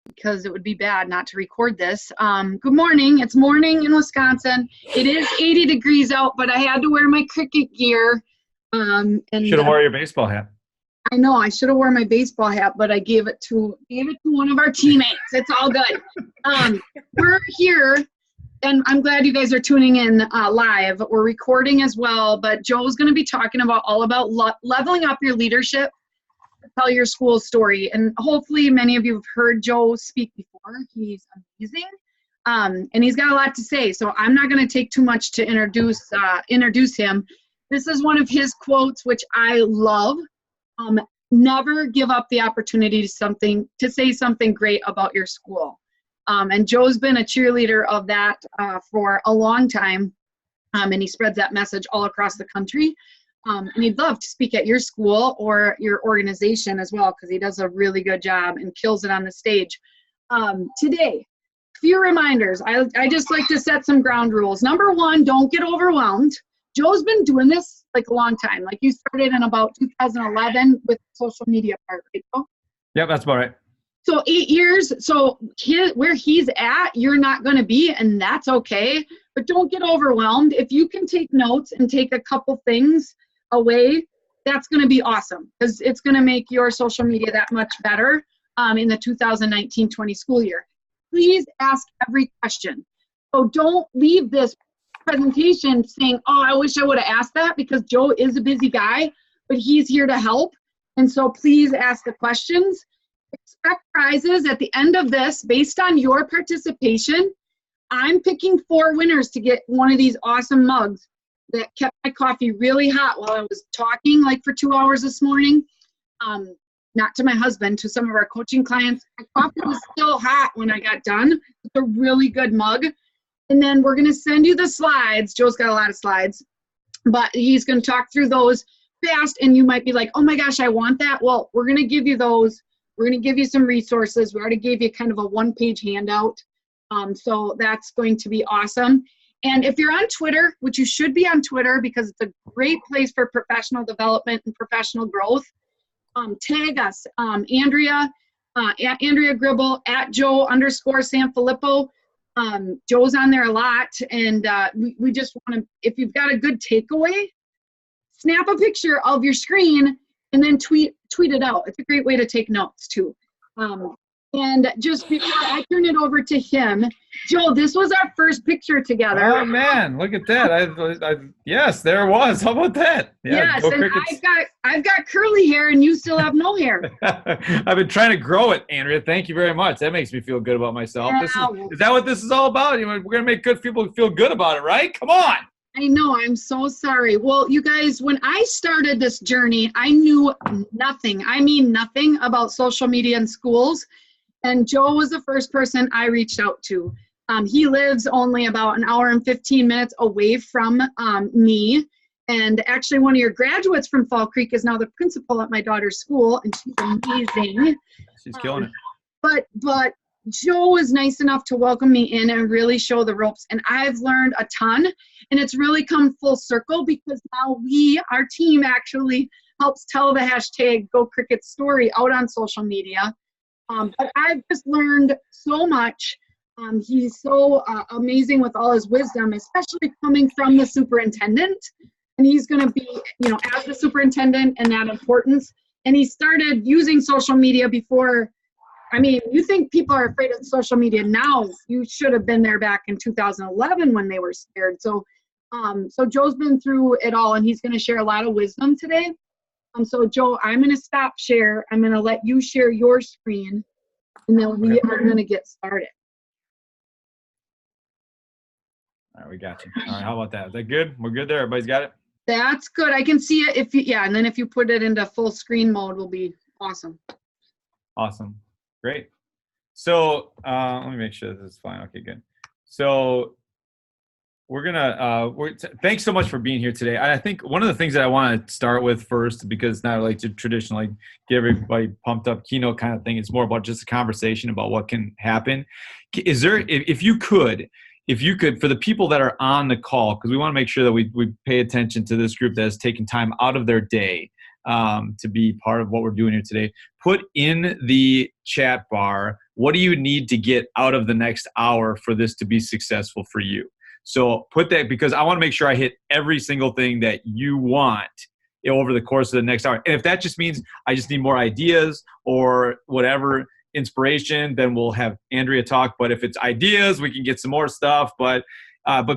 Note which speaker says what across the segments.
Speaker 1: because it would be bad not to record this. Good morning. It's morning in Wisconsin. It is 80 degrees out, but I had to wear my cricket gear. And
Speaker 2: Should have wore your baseball hat.
Speaker 1: I know I should have worn my baseball hat, but I gave it to one of our teammates. It's all good. We're here, and I'm glad you guys are tuning in live. We're recording as well, but Joe's going to be talking all about leveling up your leadership. Tell your school's story, and hopefully many of you have heard Joe speak before. He's amazing, and he's got a lot to say, so I'm not going to take too much to introduce him. This is one of his quotes, which I love. Never give up the opportunity to say something great about your school. And Joe's been a cheerleader of that for a long time, and he spreads that message all across the country. And he'd love to speak at your school or your organization as well, because he does a really good job and kills it on the stage. Today, few reminders. I just like to set some ground rules. Number one, don't get overwhelmed. Joe's been doing this like a long time. Like you started in about 2011 with social media part, right, Joe?
Speaker 2: Yep, that's about right.
Speaker 1: So 8 years. So where he's at, you're not going to be, and that's okay. But don't get overwhelmed. If you can take notes and take a couple things away, that's going to be awesome, because it's going to make your social media that much better in the 2019-20 school year. Please ask every question. So don't leave this presentation saying, oh, I wish I would have asked that, because Joe is a busy guy, but he's here to help. And so please ask the questions. Expect prizes at the end of this based on your participation. I'm picking 4 winners to get one of these awesome mugs that kept my coffee really hot while I was talking like for 2 hours this morning. Not to my husband, to some of our coaching clients. My coffee was still hot when I got done. It's a really good mug. And then we're going to send you the slides. Joe's got a lot of slides, but he's going to talk through those fast. And you might be like, oh my gosh, I want that. Well, we're going to give you those. We're going to give you some resources. We already gave you kind of a 1-page handout. So that's going to be awesome. And if you're on Twitter, which you should be on Twitter because it's a great place for professional development and professional growth, tag us, Andrea Gribble, at Joe_Sanfilippo. Joe's on there a lot, and we just want to, if you've got a good takeaway, snap a picture of your screen and then tweet it out. It's a great way to take notes too. And just before I turn it over to him, Joe, this was our first picture together.
Speaker 2: Oh man, look at that! Yes, there it was. How about that?
Speaker 1: Yeah, yes, and I've got curly hair, and you still have no hair.
Speaker 2: I've been trying to grow it, Andrea. Thank you very much. That makes me feel good about myself. Yeah. Is that what this is all about? We're gonna make good people feel good about it, right? Come on.
Speaker 1: I know. I'm so sorry. Well, you guys, when I started this journey, I knew nothing. I mean nothing about social media in schools. And Joe was the first person I reached out to. He lives only about an hour and 15 minutes away from me. And actually, one of your graduates from Fall Creek is now the principal at my daughter's school, and she's amazing.
Speaker 2: She's killing it.
Speaker 1: But Joe was nice enough to welcome me in and really show the ropes. And I've learned a ton. And it's really come full circle, because now our team actually helps tell the hashtag Go Cricket story out on social media. But I've just learned so much. He's so amazing with all his wisdom, especially coming from the superintendent. And he's going to be, as the superintendent and that importance. And he started using social media before. I mean, you think people are afraid of social media now. You should have been there back in 2011 when they were scared. So Joe's been through it all, and he's going to share a lot of wisdom today. So Joe, I'm going to stop share. I'm going to let you share your screen, and then we are going to get started.
Speaker 2: All right, we got you. All right, how about that? Is that good? We're good there? Everybody's got it?
Speaker 1: That's good. I can see it and then if you put it into full screen mode, will be awesome.
Speaker 2: Awesome. Great. So let me make sure this is fine. Okay, good. So we're gonna thanks so much for being here today. I think one of the things that I want to start with first, because not like to traditionally get everybody pumped up keynote kind of thing, it's more about just a conversation about what can happen. Is there, if you could, for the people that are on the call, because we want to make sure that we pay attention to this group that has taken time out of their day to be part of what we're doing here today, put in the chat bar what do you need to get out of the next hour for this to be successful for you? So put that, because I want to make sure I hit every single thing that you want over the course of the next hour. And if that just means I just need more ideas or whatever, inspiration, then we'll have Andrea talk. But if it's ideas, we can get some more stuff. But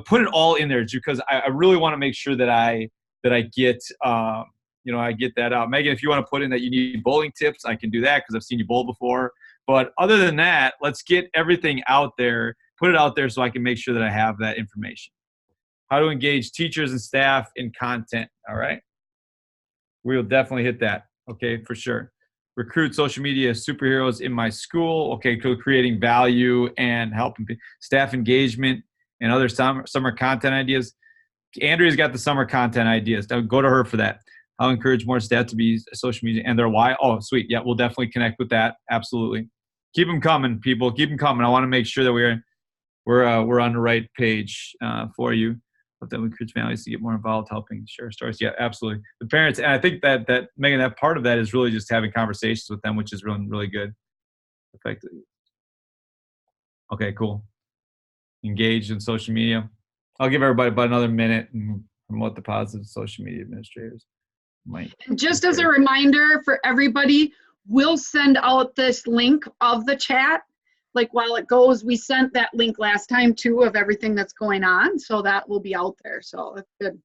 Speaker 2: put it all in there, because I really want to make sure that I get I get that out. Megan, if you want to put in that you need bowling tips, I can do that because I've seen you bowl before. But other than that, let's get everything out there, put it out there so I can make sure that I have that information. How to engage teachers and staff in content. All right. We will definitely hit that. Okay, for sure. Recruit social media superheroes in my school. Okay, creating value and helping staff engagement and other summer content ideas. Andrea's got the summer content ideas. Go to her for that. I'll encourage more staff to be social media and their why. Oh, sweet. Yeah, we'll definitely connect with that. Absolutely. Keep them coming, people. Keep them coming. I want to make sure that we're on the right page for you. But then we encourage families to get more involved, helping share stories. Yeah, absolutely. The parents, and I think that Megan, that part of that is really just having conversations with them, which is really, really good. Effectively. Okay, cool. Engaged in social media. I'll give everybody about another minute and promote the positive social media administrators.
Speaker 1: Just as a reminder for everybody, we'll send out this link of the chat. Like while it goes, we sent that link last time too of everything that's going on. So that will be out there. So that's good.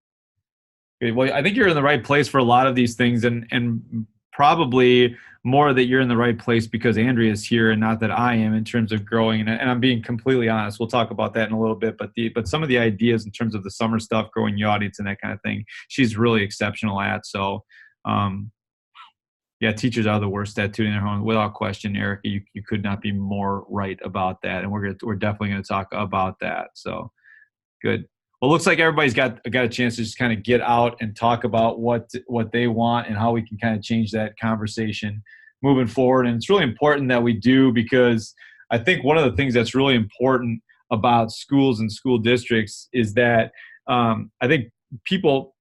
Speaker 2: Okay, well, I think you're in the right place for a lot of these things, and probably more that you're in the right place because Andrea is here and not that I am in terms of growing. And I'm being completely honest. We'll talk about that in a little bit. But some of the ideas in terms of the summer stuff, growing the audience and that kind of thing, she's really exceptional at. So, yeah, teachers are the worst at tuning their horn, without question, Erica. You could not be more right about that, and we're definitely going to talk about that. So, good. Well, it looks like everybody's got a chance to just kind of get out and talk about what they want and how we can kind of change that conversation moving forward. And it's really important that we do, because I think one of the things that's really important about schools and school districts is that I think people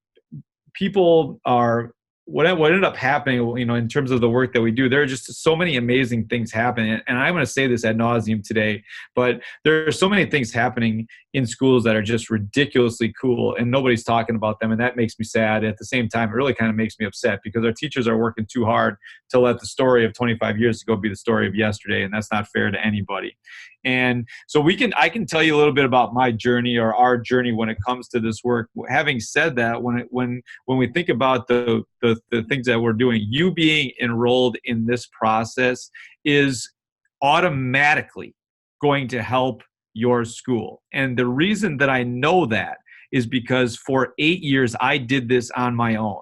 Speaker 2: are what ended up happening, in terms of the work that we do. There are just so many amazing things happening. And I'm going to say this ad nauseum today, but there are so many things happening in schools that are just ridiculously cool, and nobody's talking about them. And that makes me sad. At the same time, it really kind of makes me upset, because our teachers are working too hard to let the story of 25 years ago be the story of yesterday. And that's not fair to anybody. And so I can tell you a little bit about my journey, or our journey, when it comes to this work. Having said that, when we think about the things that we're doing, you being enrolled in this process is automatically going to help your school. And the reason that I know that is because for 8 years, I did this on my own.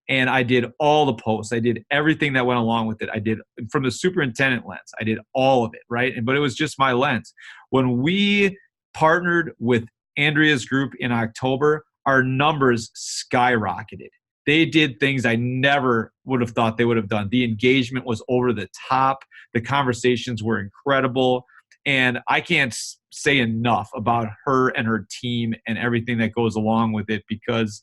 Speaker 2: And I did all the posts. I did everything that went along with it. I did from the superintendent lens. I did all of it, right? But it was just my lens. When we partnered with Andrea's group in October, our numbers skyrocketed. They did things I never would have thought they would have done. The engagement was over the top. The conversations were incredible. And I can't say enough about her and her team and everything that goes along with it, because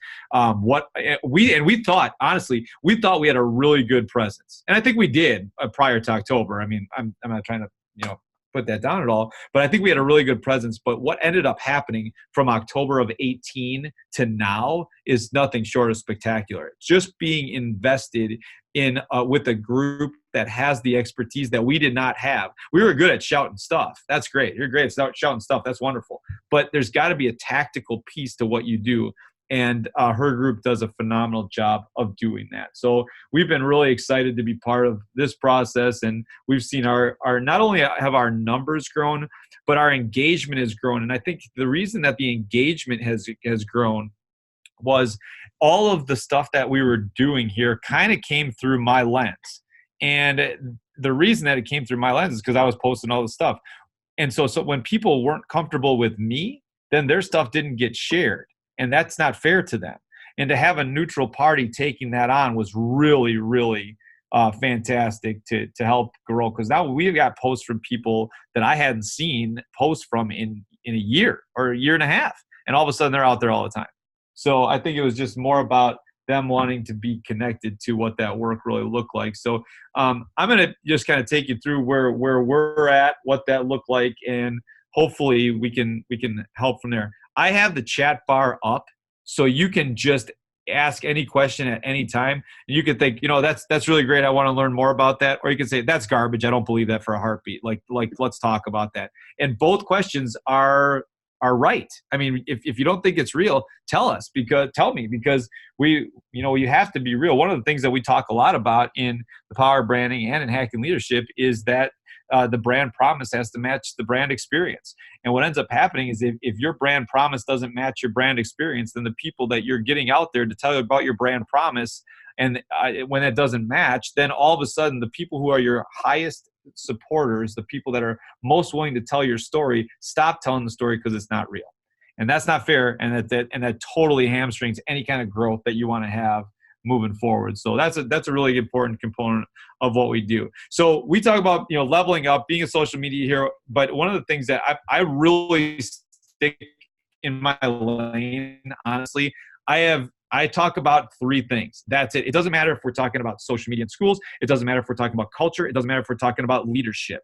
Speaker 2: we thought, honestly, we thought we had a really good presence. And I think we did prior to October. I mean, I'm not trying to, put that down at all, but I think we had a really good presence. But what ended up happening from October of 18 to now is nothing short of spectacular. Just being invested in with a group that has the expertise that we did not have. We were good at shouting stuff. That's great. You're great at shouting stuff. That's wonderful. But there's got to be a tactical piece to what you do. And her group does a phenomenal job of doing that. So we've been really excited to be part of this process. And we've seen our not only have our numbers grown, but our engagement has grown. And I think the reason that the engagement has grown was all of the stuff that we were doing here kind of came through my lens. And the reason that it came through my lens is because I was posting all the stuff. And so when people weren't comfortable with me, then their stuff didn't get shared. And that's not fair to them. And to have a neutral party taking that on was really, really fantastic to help grow. Because now we've got posts from people that I hadn't seen posts from in a year or a year and a half. And all of a sudden they're out there all the time. So I think it was just more about them wanting to be connected to what that work really looked like. So I'm going to just kind of take you through where we're at, what that looked like, and hopefully we can help from there. I have the chat bar up, so you can just ask any question at any time. You could think, that's really great. I want to learn more about that. Or you can say, that's garbage. I don't believe that for a heartbeat. Like let's talk about that. And both questions are right. I mean, if you don't think it's real, tell me, because you have to be real. One of the things that we talk a lot about in the Power of Branding and in Hacking Leadership is that the brand promise has to match the brand experience. And what ends up happening is if your brand promise doesn't match your brand experience, then the people that you're getting out there to tell you about your brand promise, and when it doesn't match, then all of a sudden the people who are your highest supporters, the people that are most willing to tell your story, stop telling the story because it's not real. And that's not fair, and that totally hamstrings any kind of growth that you want to have moving forward. So that's a really important component of what we do. So we talk about leveling up, being a social media hero, but one of the things that I really stick in my lane, honestly, I talk about three things. That's it. It doesn't matter if we're talking about social media in schools. It doesn't matter if we're talking about culture. It doesn't matter if we're talking about leadership.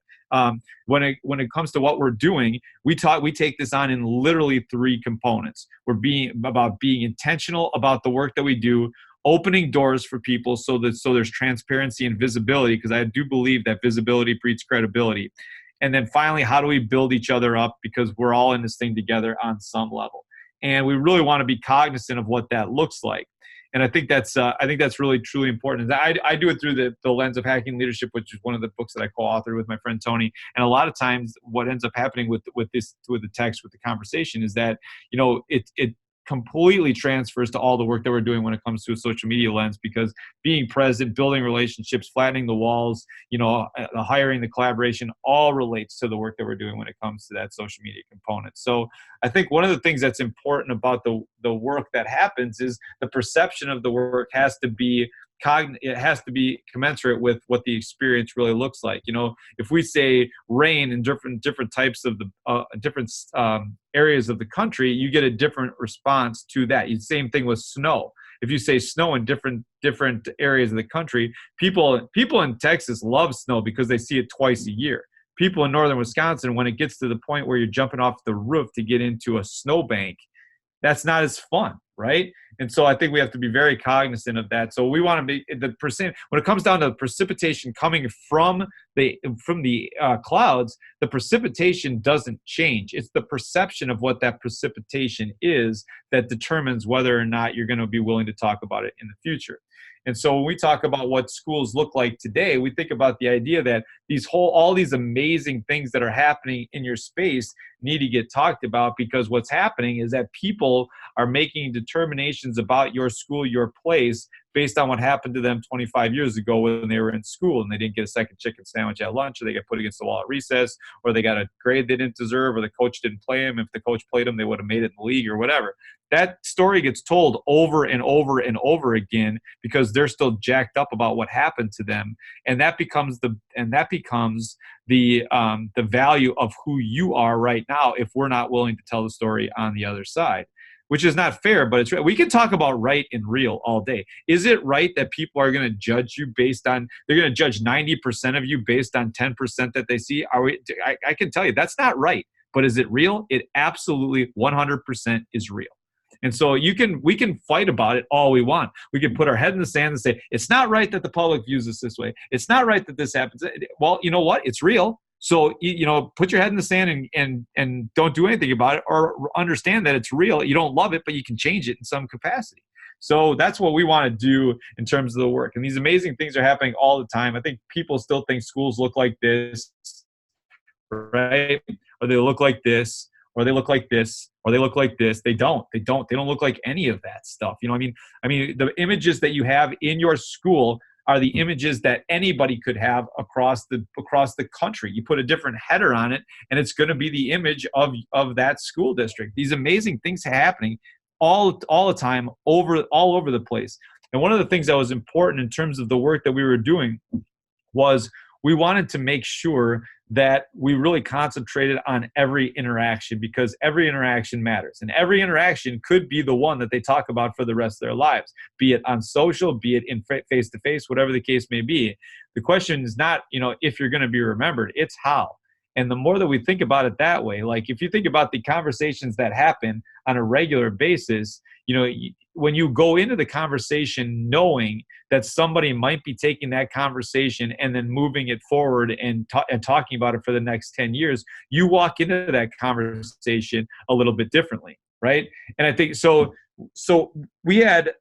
Speaker 2: When it comes to what we're doing, we take this on in literally three components. We're being intentional about the work that we do, opening doors for people so there's transparency and visibility, because I do believe that visibility breeds credibility. And then finally, how do we build each other up, because we're all in this thing together on some level. And we really want to be cognizant of what that looks like. And I think that's really, truly important. I do it through the lens of Hacking Leadership, which is one of the books that I co-authored with my friend Tony. And a lot of times what ends up happening with the text, with the conversation, is that, it completely transfers to all the work that we're doing when it comes to a social media lens, because being present, building relationships, flattening the walls, the hiring, the collaboration, all relates to the work that we're doing when it comes to that social media component. So I think one of the things that's important about the work that happens is the perception of the work has to be commensurate with what the experience really looks like. If we say rain in different types of the different areas of the country, you get a different response to that. Same thing with snow. If you say snow in different areas of the country, people in Texas love snow because they see it twice a year. People in northern Wisconsin, when it gets to the point where you're jumping off the roof to get into a snowbank, that's not as fun, right? And so I think we have to be very cognizant of that. So we want to be when it comes down to precipitation coming from the clouds, the precipitation doesn't change. It's the perception of what that precipitation is that determines whether or not you're going to be willing to talk about it in the future. And so when we talk about what schools look like today, we think about the idea that all these amazing things that are happening in your space need to get talked about, because what's happening is that people are making determinations about your school, your place, based on what happened to them 25 years ago when they were in school and they didn't get a second chicken sandwich at lunch, or they got put against the wall at recess, or they got a grade they didn't deserve, or the coach didn't play them. If the coach played them, they would have made it in the league or whatever. That story gets told over and over and over again because they're still jacked up about what happened to them, and that becomes the value of who you are right now if we're not willing to tell the story on the other side. Which is not fair, but it's we can talk about right and real all day. Is it right that people are going to judge you they're going to judge 90% of you based on 10% that they see? I can tell you that's not right, but is it real? It absolutely 100% is real. And so we can fight about it all we want. We can put our head in the sand and say, it's not right that the public views us this way. It's not right that this happens. Well, you know what? It's real. So, put your head in the sand and don't do anything about it, or understand that it's real. You don't love it, but you can change it in some capacity. So that's what we want to do in terms of the work. And these amazing things are happening all the time. I think people still think schools look like this, right? Or they look like this, or they look like this, or they look like this. They don't look like any of that stuff. I mean, the images that you have in your school are the images that anybody could have across the country. You put a different header on it, and it's going to be the image of that school district. These amazing things happening all the time, all over the place. And one of the things that was important in terms of the work that we were doing was we wanted to make sure that we really concentrated on every interaction, because every interaction matters. And every interaction could be the one that they talk about for the rest of their lives, be it on social, be it in face-to-face, whatever the case may be. The question is not, if you're going to be remembered, it's how. And the more that we think about it that way, like if you think about the conversations that happen on a regular basis, when you go into the conversation knowing that somebody might be taking that conversation and then moving it forward and talking about it for the next 10 years, you walk into that conversation a little bit differently, right? And I think so we had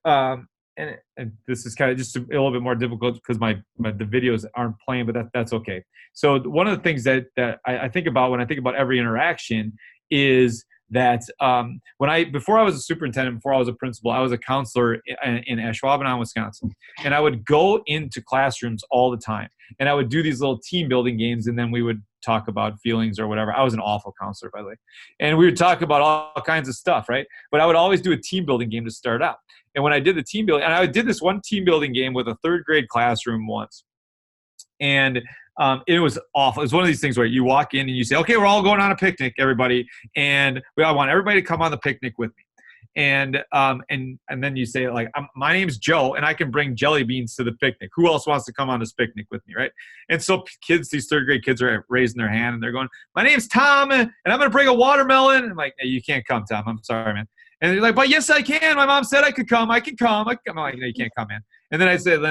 Speaker 2: and this is kind of just a little bit more difficult because the videos aren't playing, but that's okay. So one of the things that I think about when I think about every interaction is that before I was a superintendent, before I was a principal, I was a counselor in Ashwaubenon, Wisconsin. And I would go into classrooms all the time. And I would do these little team building games, and then we would talk about feelings or whatever. I was an awful counselor, by the way. And we would talk about all kinds of stuff, right? But I would always do a team building game to start out. And when I did the team building, and I did this one team building game with a third grade classroom once. And it was awful. It was one of these things where you walk in and you say, okay, we're all going on a picnic, everybody. And I want everybody to come on the picnic with me. And then you say, like, my name's Joe, and I can bring jelly beans to the picnic. Who else wants to come on this picnic with me, right? And so these third grade kids are raising their hand, and they're going, my name's Tom, and I'm going to bring a watermelon. And I'm like, hey, you can't come, Tom. I'm sorry, man. And they're like, but yes, I can. My mom said I could come. I can come. I'm like, no, you can't come, man. And then I said,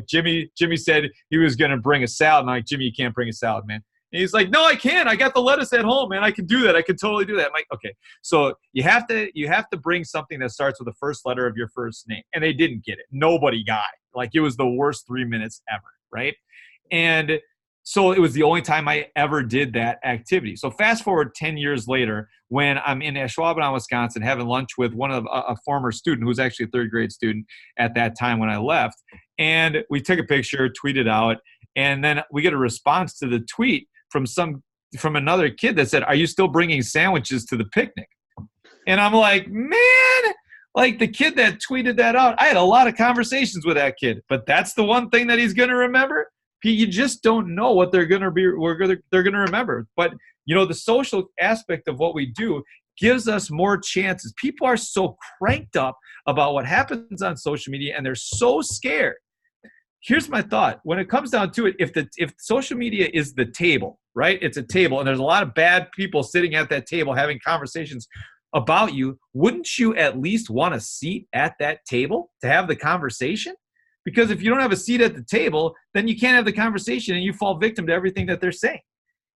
Speaker 2: Jimmy said he was going to bring a salad. And I'm like, Jimmy, you can't bring a salad, man. And he's like, no, I can. I got the lettuce at home, man. I can do that. I can totally do that. I'm like, okay. So you have to bring something that starts with the first letter of your first name. And they didn't get it. Nobody got it. Like, it was the worst 3 minutes ever, right? And so it was the only time I ever did that activity. So fast forward 10 years later, when I'm in Ashwaubenon, Wisconsin, having lunch with one of a former student who was actually a third grade student at that time when I left. And we took a picture, tweeted out, and then we get a response to the tweet from another kid that said, are you still bringing sandwiches to the picnic? And I'm like, man, like, the kid that tweeted that out, I had a lot of conversations with that kid, but that's the one thing that he's going to remember. You just don't know what they're going to remember. But, the social aspect of what we do gives us more chances. People are so cranked up about what happens on social media, and they're so scared. Here's my thought. When it comes down to it, if social media is the table, right? It's a table, and there's a lot of bad people sitting at that table having conversations about you. Wouldn't you at least want a seat at that table to have the conversation? Because if you don't have a seat at the table, then you can't have the conversation, and you fall victim to everything that they're saying.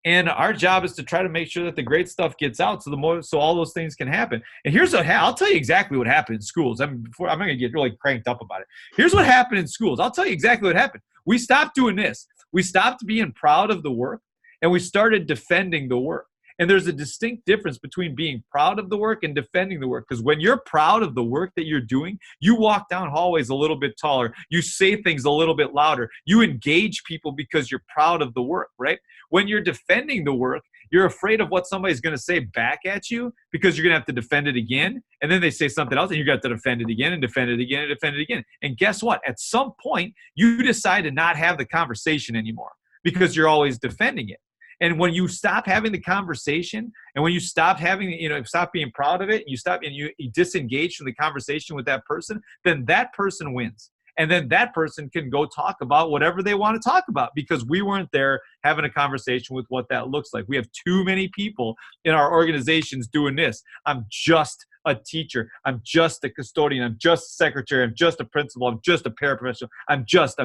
Speaker 2: And our job is to try to make sure that the great stuff gets out, so all those things can happen. And here's I'll tell you exactly what happened in schools. I'm not going to get really cranked up about it. Here's what happened in schools. I'll tell you exactly what happened. We stopped doing this. We stopped being proud of the work, and we started defending the work. And there's a distinct difference between being proud of the work and defending the work. Because when you're proud of the work that you're doing, you walk down hallways a little bit taller. You say things a little bit louder. You engage people because you're proud of the work, right? When you're defending the work, you're afraid of what somebody's going to say back at you because you're going to have to defend it again. And then they say something else, and you got to defend it again and defend it again and defend it again. And guess what? At some point, you decide to not have the conversation anymore because you're always defending it. And when you stop having the conversation, and when you stop stop being proud of it, and you disengage from the conversation with that person, then that person wins. And then that person can go talk about whatever they want to talk about, because we weren't there having a conversation with what that looks like. We have too many people in our organizations doing this. I'm just a teacher. I'm just a custodian. I'm just a secretary. I'm just a principal. I'm just a paraprofessional. I'm just.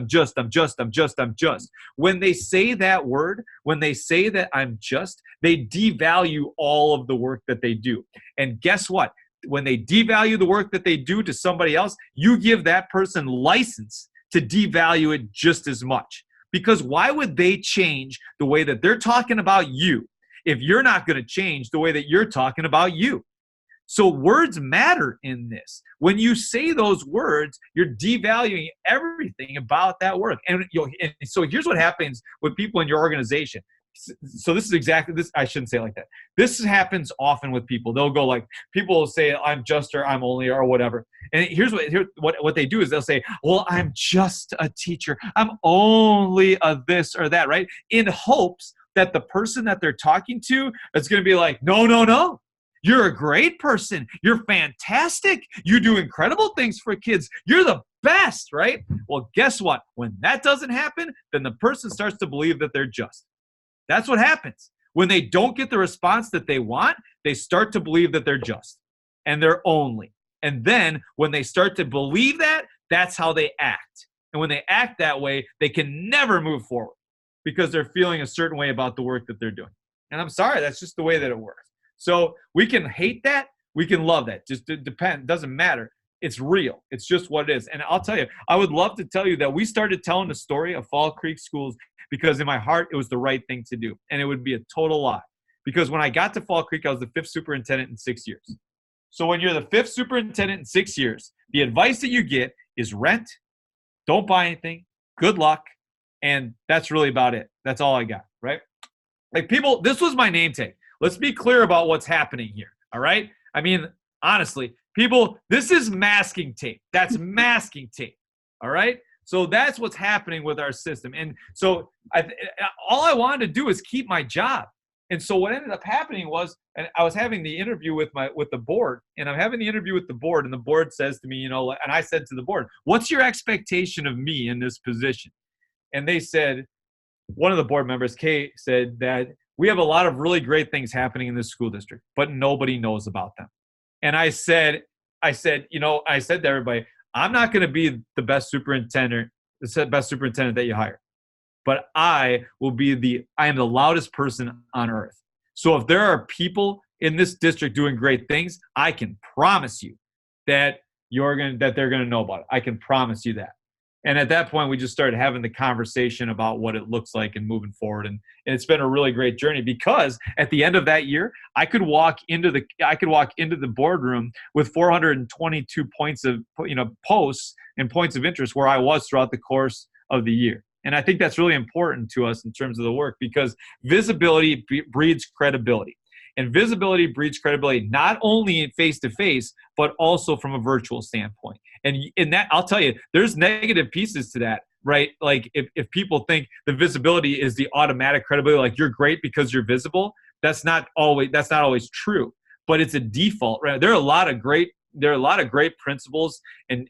Speaker 2: When they say that word, when they say that I'm just, they devalue all of the work that they do. And guess what? When they devalue the work that they do to somebody else, you give that person license to devalue it just as much. Because why would they change the way that they're talking about you if you're not going to change the way that you're talking about you? So words matter in this. When you say those words, you're devaluing everything about that work. And so here's what happens with people in your organization. so this is exactly this. I shouldn't say it like that. This happens often with people. They'll go like, people will say, I'm just, or I'm only, or whatever. And here's what they do is they'll say, well, I'm just a teacher. I'm only a this or that, right? In hopes that the person that they're talking to is going to be like, no, no, no. You're a great person. You're fantastic. You do incredible things for kids. You're the best, right? Well, guess what? When that doesn't happen, then the person starts to believe that they're just. That's what happens. When they don't get the response that they want, they start to believe that they're just and they're only. And then when they start to believe that, that's how they act. And when they act that way, they can never move forward because they're feeling a certain way about the work that they're doing. And I'm sorry, that's just the way that it works. So we can hate that. We can love that. Just depend. Doesn't matter. It's real. It's just what it is. And I'll tell you, I would love to tell you that we started telling the story of Fall Creek Schools because in my heart, it was the right thing to do. And it would be a total lie. Because when I got to Fall Creek, I was the 5th superintendent in 6 years. So when you're the 5th superintendent in 6 years, the advice that you get is rent, don't buy anything, good luck, and that's really about it. That's all I got, right? Like people, this was my name tag. Let's be clear about what's happening here, all right? I mean, honestly, people, this is masking tape. That's masking tape, all right? So that's what's happening with our system. And so all I wanted to do is keep my job. And so what ended up happening was, and I was having the interview with the board, and I'm having the interview with the board, and the board says to me, and I said to the board, what's your expectation of me in this position? And they said, one of the board members, Kay, said that we have a lot of really great things happening in this school district, but nobody knows about them. And I said to everybody, I'm not going to be the best superintendent that you hire, but I am the loudest person on earth. So if there are people in this district doing great things, I can promise you that they're going to know about it. I can promise you that. And at that point, we just started having the conversation about what it looks like and moving forward. And it's been a really great journey because at the end of that year, I could walk into the boardroom with 422 points of, posts and points of interest where I was throughout the course of the year. And I think that's really important to us in terms of the work because visibility breeds credibility. And visibility breeds credibility, not only face-to-face, but also from a virtual standpoint. And in that, I'll tell you, there's negative pieces to that, right? Like if people think the visibility is the automatic credibility, like you're great because you're visible, that's not always true, but it's a default, right? There are a lot of great principals and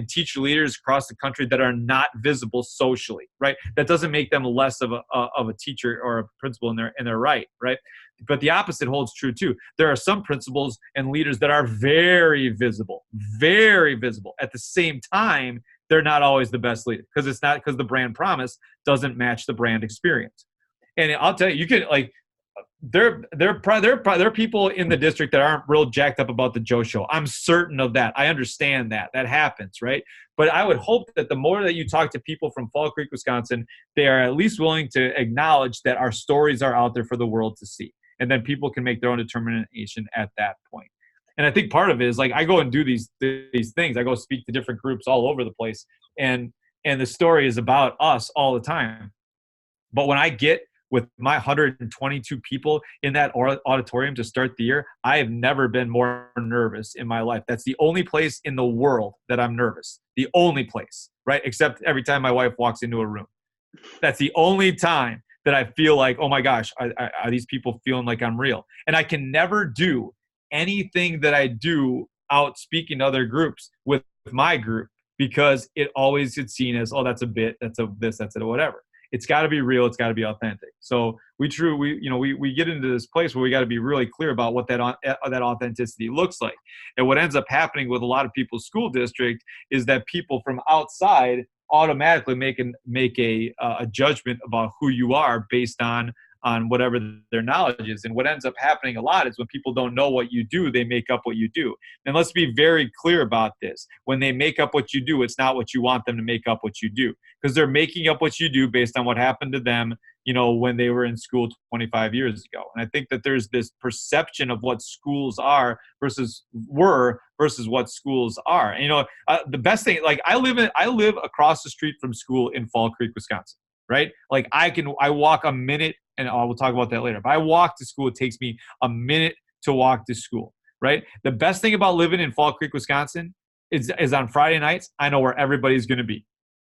Speaker 2: teacher leaders across the country that are not visible socially, right? That doesn't make them less of a teacher or a principal in their right? But the opposite holds true too. There are some principals and leaders that are very visible. At the same time, they're not always the best leader because the brand promise doesn't match the brand experience. And I'll tell you, you can there are people in the district that aren't real jacked up about the Joe Show. I'm certain of that. I understand that happens, right? But I would hope that the more that you talk to people from Fall Creek, Wisconsin, they are at least willing to acknowledge that our stories are out there for the world to see. And then people can make their own determination at that point. And I think part of it is like I go and do these things. I go speak to different groups all over the place. And the story is about us all the time. But when I get with my 122 people in that auditorium to start the year, I have never been more nervous in my life. That's the only place in the world that I'm nervous. The only place, right? Except every time my wife walks into a room. That's the only time that I feel like, oh my gosh, are these people feeling like I'm real? And I can never do anything that I do out speaking to other groups with my group because it always gets seen as, oh, that's a bit, that's a this, that's it, or whatever. It's got to be real. It's got to be authentic. So we get into this place where we got to be really clear about what that authenticity looks like. And what ends up happening with a lot of people's school district is that people from outside automatically make a judgment about who you are based on whatever their knowledge is. And what ends up happening a lot is when people don't know what you do, they make up what you do. And let's be very clear about this. When they make up what you do, it's not what you want them to make up what you do, because they're making up what you do based on what happened to them, when they were in school 25 years ago. And I think that there's this perception of what schools are versus what schools are. And, the best thing, like I live across the street from school in Fall Creek, Wisconsin, right? Like I walk a minute and we'll talk about that later. If I walk to school, it takes me a minute to walk to school, right? The best thing about living in Fall Creek, Wisconsin is on Friday nights, I know where everybody's going to be,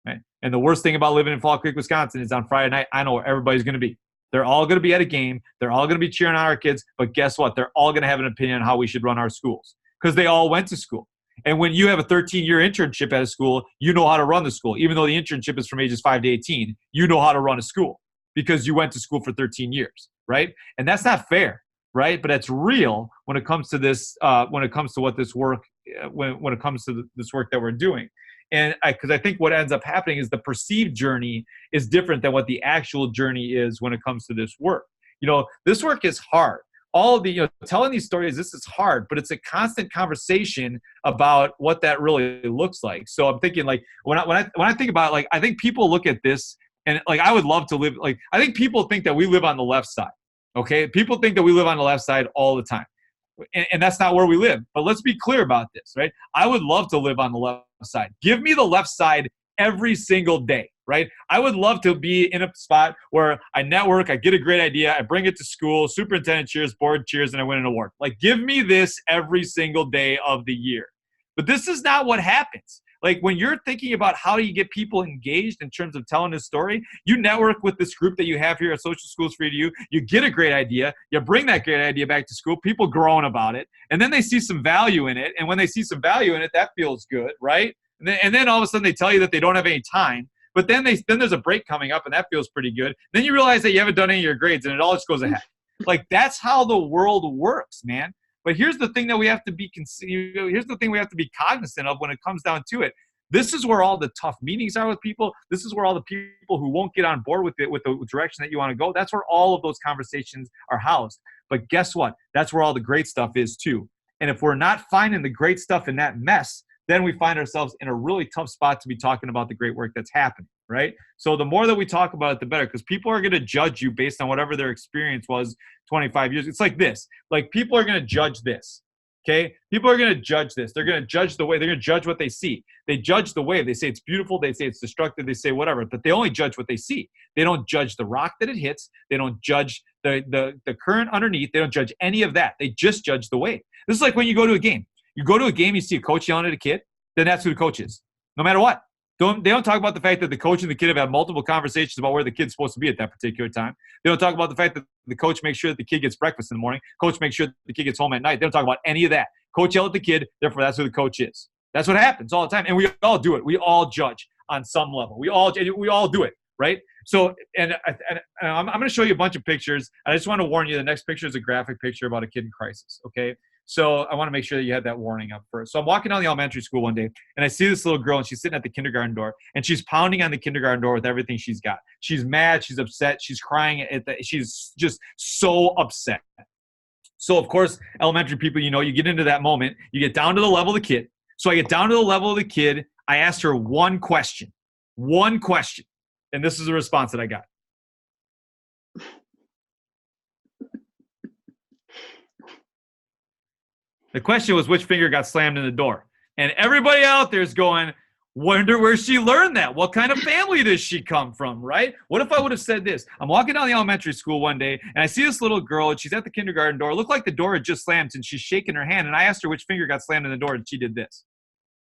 Speaker 2: right? And the worst thing about living in Fall Creek, Wisconsin is on Friday night, I know where everybody's going to be. They're all going to be at a game. They're all going to be cheering on our kids. But guess what? They're all going to have an opinion on how we should run our schools because they all went to school. And when you have a 13-year internship at a school, you know how to run the school. Even though the internship is from ages 5 to 18, you know how to run a school because you went to school for 13 years, right? And that's not fair, right? But it's real when it comes to this, when it comes to what this work, when it comes to this work that we're doing. And because I think what ends up happening is the perceived journey is different than what the actual journey is when it comes to this work. This work is hard. All of the, telling these stories, this is hard, but it's a constant conversation about what that really looks like. So I'm thinking like, when I think about it, like, I think people look at this and like, I would love to live, like, I think people think that we live on the left side. Okay. People think that we live on the left side all the time. And that's not where we live. But let's be clear about this, right? I would love to live on the left side. Give me the left side every single day, right? I would love to be in a spot where I network, I get a great idea, I bring it to school, superintendent cheers, board cheers, and I win an award. Like, give me this every single day of the year. But this is not what happens. Like, when you're thinking about how do you get people engaged in terms of telling this story, you network with this group that you have here at Social Schools for You. You get a great idea. You bring that great idea back to school. People groan about it. And then they see some value in it. And when they see some value in it, that feels good, right? And then all of a sudden they tell you that they don't have any time. But then there's a break coming up, and that feels pretty good. Then you realize that you haven't done any of your grades, and it all just goes ahead. Like, that's how the world works, man. But here's the thing that we have to be cognizant of when it comes down to it. This is where all the tough meetings are with people. This is where all the people who won't get on board with it, with the direction that you want to go. That's where all of those conversations are housed. But guess what? That's where all the great stuff is too. And if we're not finding the great stuff in that mess, then we find ourselves in a really tough spot to be talking about the great work that's happening, right? So the more that we talk about it, the better, because people are going to judge you based on whatever their experience was 25 years. It's like this. Like, people are going to judge this, okay? People are going to judge this. They're going to judge the way. They're going to judge what they see. They judge the wave. They say it's beautiful. They say it's destructive. They say whatever, but they only judge what they see. They don't judge the rock that it hits. They don't judge the current underneath. They don't judge any of that. They just judge the wave. This is like when you go to a game. You go to a game, you see a coach yelling at a kid, then that's who the coach is, no matter what. They don't talk about the fact that the coach and the kid have had multiple conversations about where the kid's supposed to be at that particular time. They don't talk about the fact that the coach makes sure that the kid gets breakfast in the morning. Coach makes sure that the kid gets home at night. They don't talk about any of that. Coach yell at the kid, therefore that's who the coach is. That's what happens all the time. And we all do it. We all judge on some level. We all do it, right? So, and I'm going to show you a bunch of pictures. I just want to warn you, the next picture is a graphic picture about a kid in crisis, okay? So I want to make sure that you have that warning up first. So I'm walking down the elementary school one day, and I see this little girl, and she's sitting at the kindergarten door, and she's pounding on the kindergarten door with everything she's got. She's mad. She's upset. She's crying. She's just so upset. So, of course, elementary people, you get into that moment. You get down to the level of the kid. So I get down to the level of the kid. I asked her one question. And this is the response that I got. The question was, which finger got slammed in the door? And everybody out there is going, wonder where she learned that. What kind of family does she come from, right? What if I would have said this? I'm walking down the elementary school one day, and I see this little girl, and she's at the kindergarten door. It looked like the door had just slammed, and she's shaking her hand. And I asked her which finger got slammed in the door, and she did this.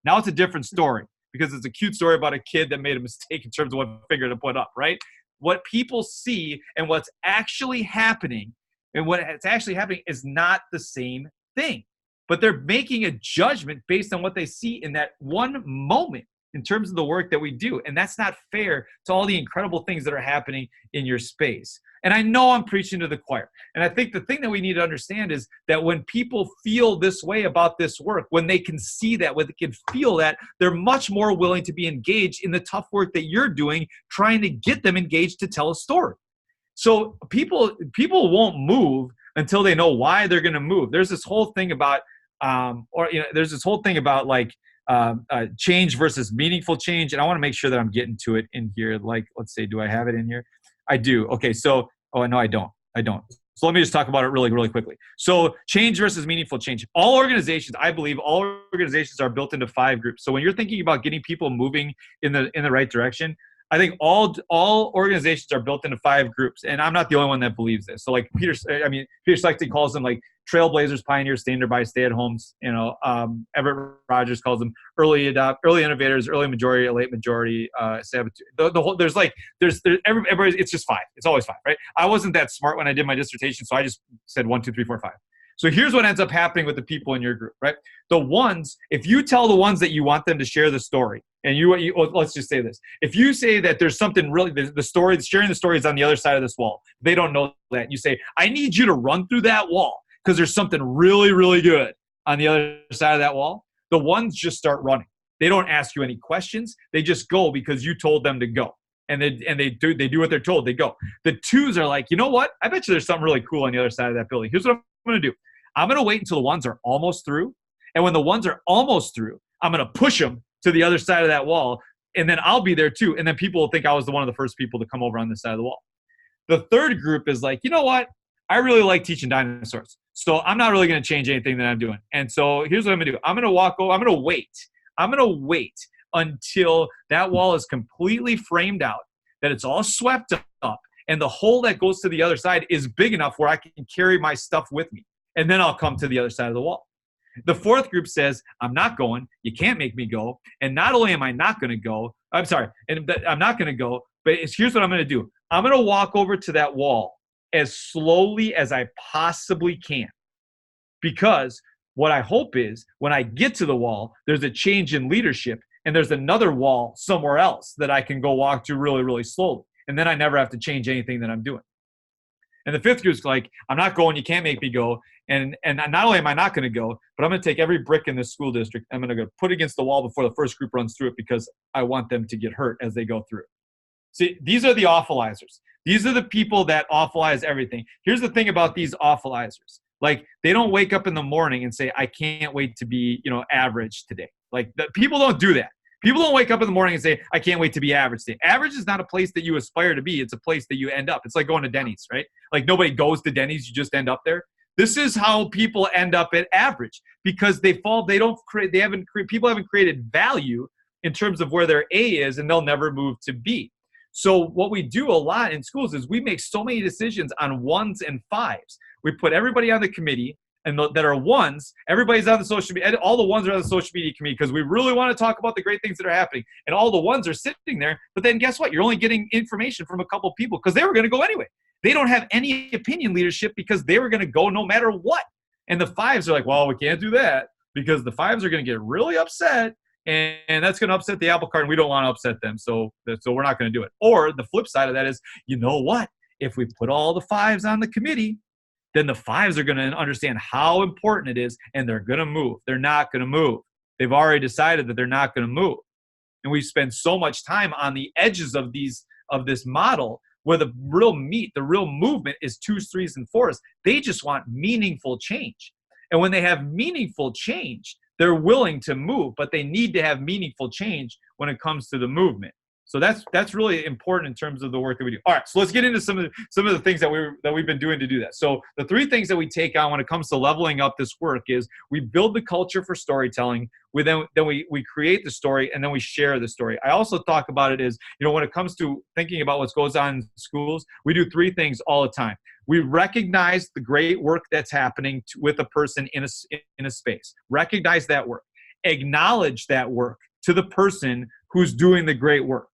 Speaker 2: Now it's a different story, because it's a cute story about a kid that made a mistake in terms of what finger to put up, right? What people see and what's actually happening, is not the same thing. But they're making a judgment based on what they see in that one moment in terms of the work that we do. And that's not fair to all the incredible things that are happening in your space. And I know I'm preaching to the choir. And I think the thing that we need to understand is that when people feel this way about this work, when they can see that, when they can feel that, they're much more willing to be engaged in the tough work that you're doing, trying to get them engaged to tell a story. So people won't move until they know why they're going to move. There's this whole thing about change versus meaningful change. And I want to make sure that I'm getting to it in here. Like, let's say, do I have it in here? I do. Okay. So, no, I don't. So let me just talk about it really, really quickly. So change versus meaningful change. I believe all organizations are built into 5 groups. So when you're thinking about getting people moving in the right direction, I think all organizations are built into 5 groups, and I'm not the only one that believes this. So like Peter Schlechte calls them like trailblazers, pioneers, standby, stay-at-homes. Everett Rogers calls them early innovators, early majority, late majority. Everybody. It's just 5. It's always 5, right? I wasn't that smart when I did my dissertation, so I just said 1, 2, 3, 4, 5. So here's what ends up happening with the people in your group, right? The ones, if you tell the ones that you want them to share the story, and let's just say this. If you say that there's something really, the story, sharing the story is on the other side of this wall. They don't know that. You say, I need you to run through that wall because there's something really, really good on the other side of that wall. The ones just start running. They don't ask you any questions. They just go because you told them to go. And they do what they're told. They go. The 2s are like, you know what? I bet you there's something really cool on the other side of that building. Here's what I'm going to do. I'm going to wait until the ones are almost through. And when the ones are almost through, I'm going to push them to the other side of that wall. And then I'll be there too. And then people will think I was one of the first people to come over on this side of the wall. The 3rd group is like, you know what? I really like teaching dinosaurs. So I'm not really going to change anything that I'm doing. And so here's what I'm going to do. I'm going to walk over. I'm going to wait. I'm going to wait until that wall is completely framed out, that it's all swept up, and the hole that goes to the other side is big enough where I can carry my stuff with me. And then I'll come to the other side of the wall. The 4th group says, I'm not going. You can't make me go. And not only am I not going to go, I'm not going to go, but here's what I'm going to do. I'm going to walk over to that wall as slowly as I possibly can. Because what I hope is when I get to the wall, there's a change in leadership and there's another wall somewhere else that I can go walk to really, really slowly. And then I never have to change anything that I'm doing. And the 5th group is like, I'm not going, you can't make me go. And not only am I not going to go, but I'm going to take every brick in this school district, I'm going to go put against the wall before the first group runs through it because I want them to get hurt as they go through. See, these are the awfulizers. These are the people that awfulize everything. Here's the thing about these awfulizers. Like, they don't wake up in the morning and say, I can't wait to be, average today. Like, people don't do that. People don't wake up in the morning and say, I can't wait to be average today. Average is not a place that you aspire to be. It's a place that you end up. It's like going to Denny's, right? Like, nobody goes to Denny's. You just end up there. This is how people end up at average because people haven't created value in terms of where their A is, and they'll never move to B. So what we do a lot in schools is we make so many decisions on 1s and 5s. We put everybody on the committee and that are 1s. Everybody's on the social media. All the 1s are on the social media committee because we really want to talk about the great things that are happening. And all the 1s are sitting there. But then guess what? You're only getting information from a couple of people because they were going to go anyway. They don't have any opinion leadership because they were going to go no matter what. And the 5s are like, well, we can't do that because the 5s are going to get really upset. And that's going to upset the apple cart, and we don't want to upset them. So we're not going to do it. Or the flip side of that is, you know what? If we put all the 5s on the committee, then the 5s are going to understand how important it is, and they're going to move. They're not going to move. They've already decided that they're not going to move. And we spend so much time on the edges of this model where the real meat, the real movement is 2s, 3s, and 4s. They just want meaningful change. And when they have meaningful change, they're willing to move, but they need to have meaningful change when it comes to the movement. So that's really important in terms of the work that we do. All right, so let's get into some of the things that we've been doing to do that. So the 3 things that we take on when it comes to leveling up this work is we build the culture for storytelling. Then we create the story, and then we share the story. I also talk about it as, when it comes to thinking about what goes on in schools, we do 3 things all the time. We recognize the great work that's happening with a person in a space. Recognize that work. Acknowledge that work to the person who's doing the great work.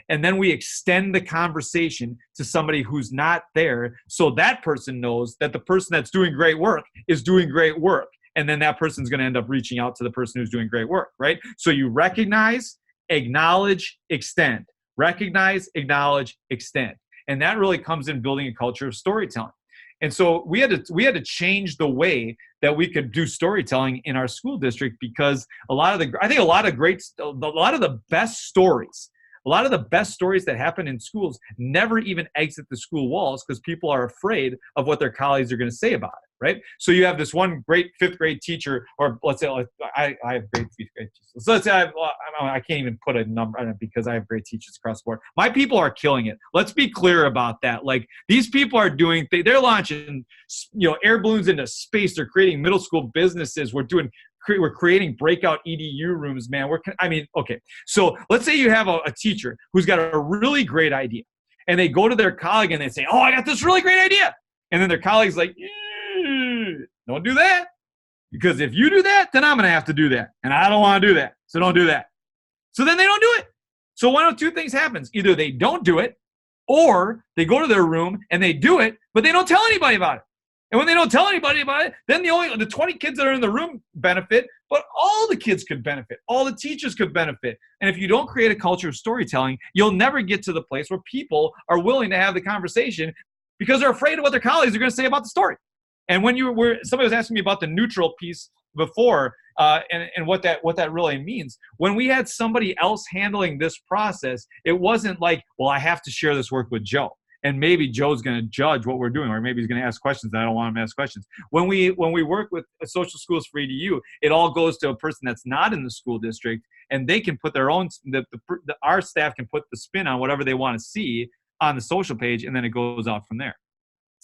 Speaker 2: And then we extend the conversation to somebody who's not there so that person knows that the person that's doing great work is doing great work. And then that person's going to end up reaching out to the person who's doing great work, right? So you recognize, acknowledge, extend. Recognize, acknowledge, extend. And that really comes in building a culture of storytelling. And so we had to change the way that we could do storytelling in our school district because a lot of the best stories that happen in schools never even exit the school walls because people are afraid of what their colleagues are going to say about it, right? So you have this one great 5th grade teacher, or let's say I have great 5th grade teachers. So let's say I can't even put a number on it because I have great teachers across the board. My people are killing it. Let's be clear about that. Like, these people are they're launching, air balloons into space. They're creating middle school businesses. We're doing we're creating breakout EDU rooms, man. Okay. So let's say you have a teacher who's got a really great idea, and they go to their colleague and they say, oh, I got this really great idea. And then their colleague's like, don't do that. Because if you do that, then I'm going to have to do that. And I don't want to do that. So don't do that. So then they don't do it. So one of two things happens. Either they don't do it, or they go to their room and they do it, but they don't tell anybody about it. And when they don't tell anybody about it, then the 20 kids that are in the room benefit, but all the kids could benefit. All the teachers could benefit. And if you don't create a culture of storytelling, you'll never get to the place where people are willing to have the conversation because they're afraid of what their colleagues are going to say about the story. And when somebody was asking me about the neutral piece before, and what that really means. When we had somebody else handling this process, it wasn't like, well, I have to share this work with Joe, and maybe Joe's going to judge what we're doing, or maybe he's going to ask questions that I don't want him to ask questions. When we work with Social Schools for EDU, it all goes to a person that's not in the school district, and they can put their own. Our staff can put the spin on whatever they want to see on the social page, and then it goes out from there.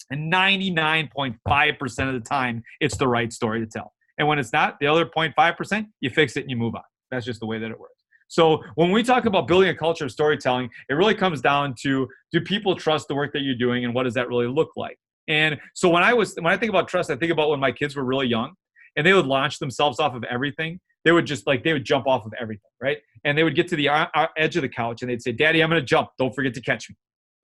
Speaker 2: And 99.5% of the time, it's the right story to tell. And when it's not, the other 0.5%, you fix it and you move on. That's just the way that it works. So when we talk about building a culture of storytelling, it really comes down to, do people trust the work that you're doing, and what does that really look like? And so when I think about trust, I think about when my kids were really young and they would launch themselves off of everything. They would jump off of everything, right? And they would get to the edge of the couch and they'd say, Daddy, I'm going to jump. Don't forget to catch me.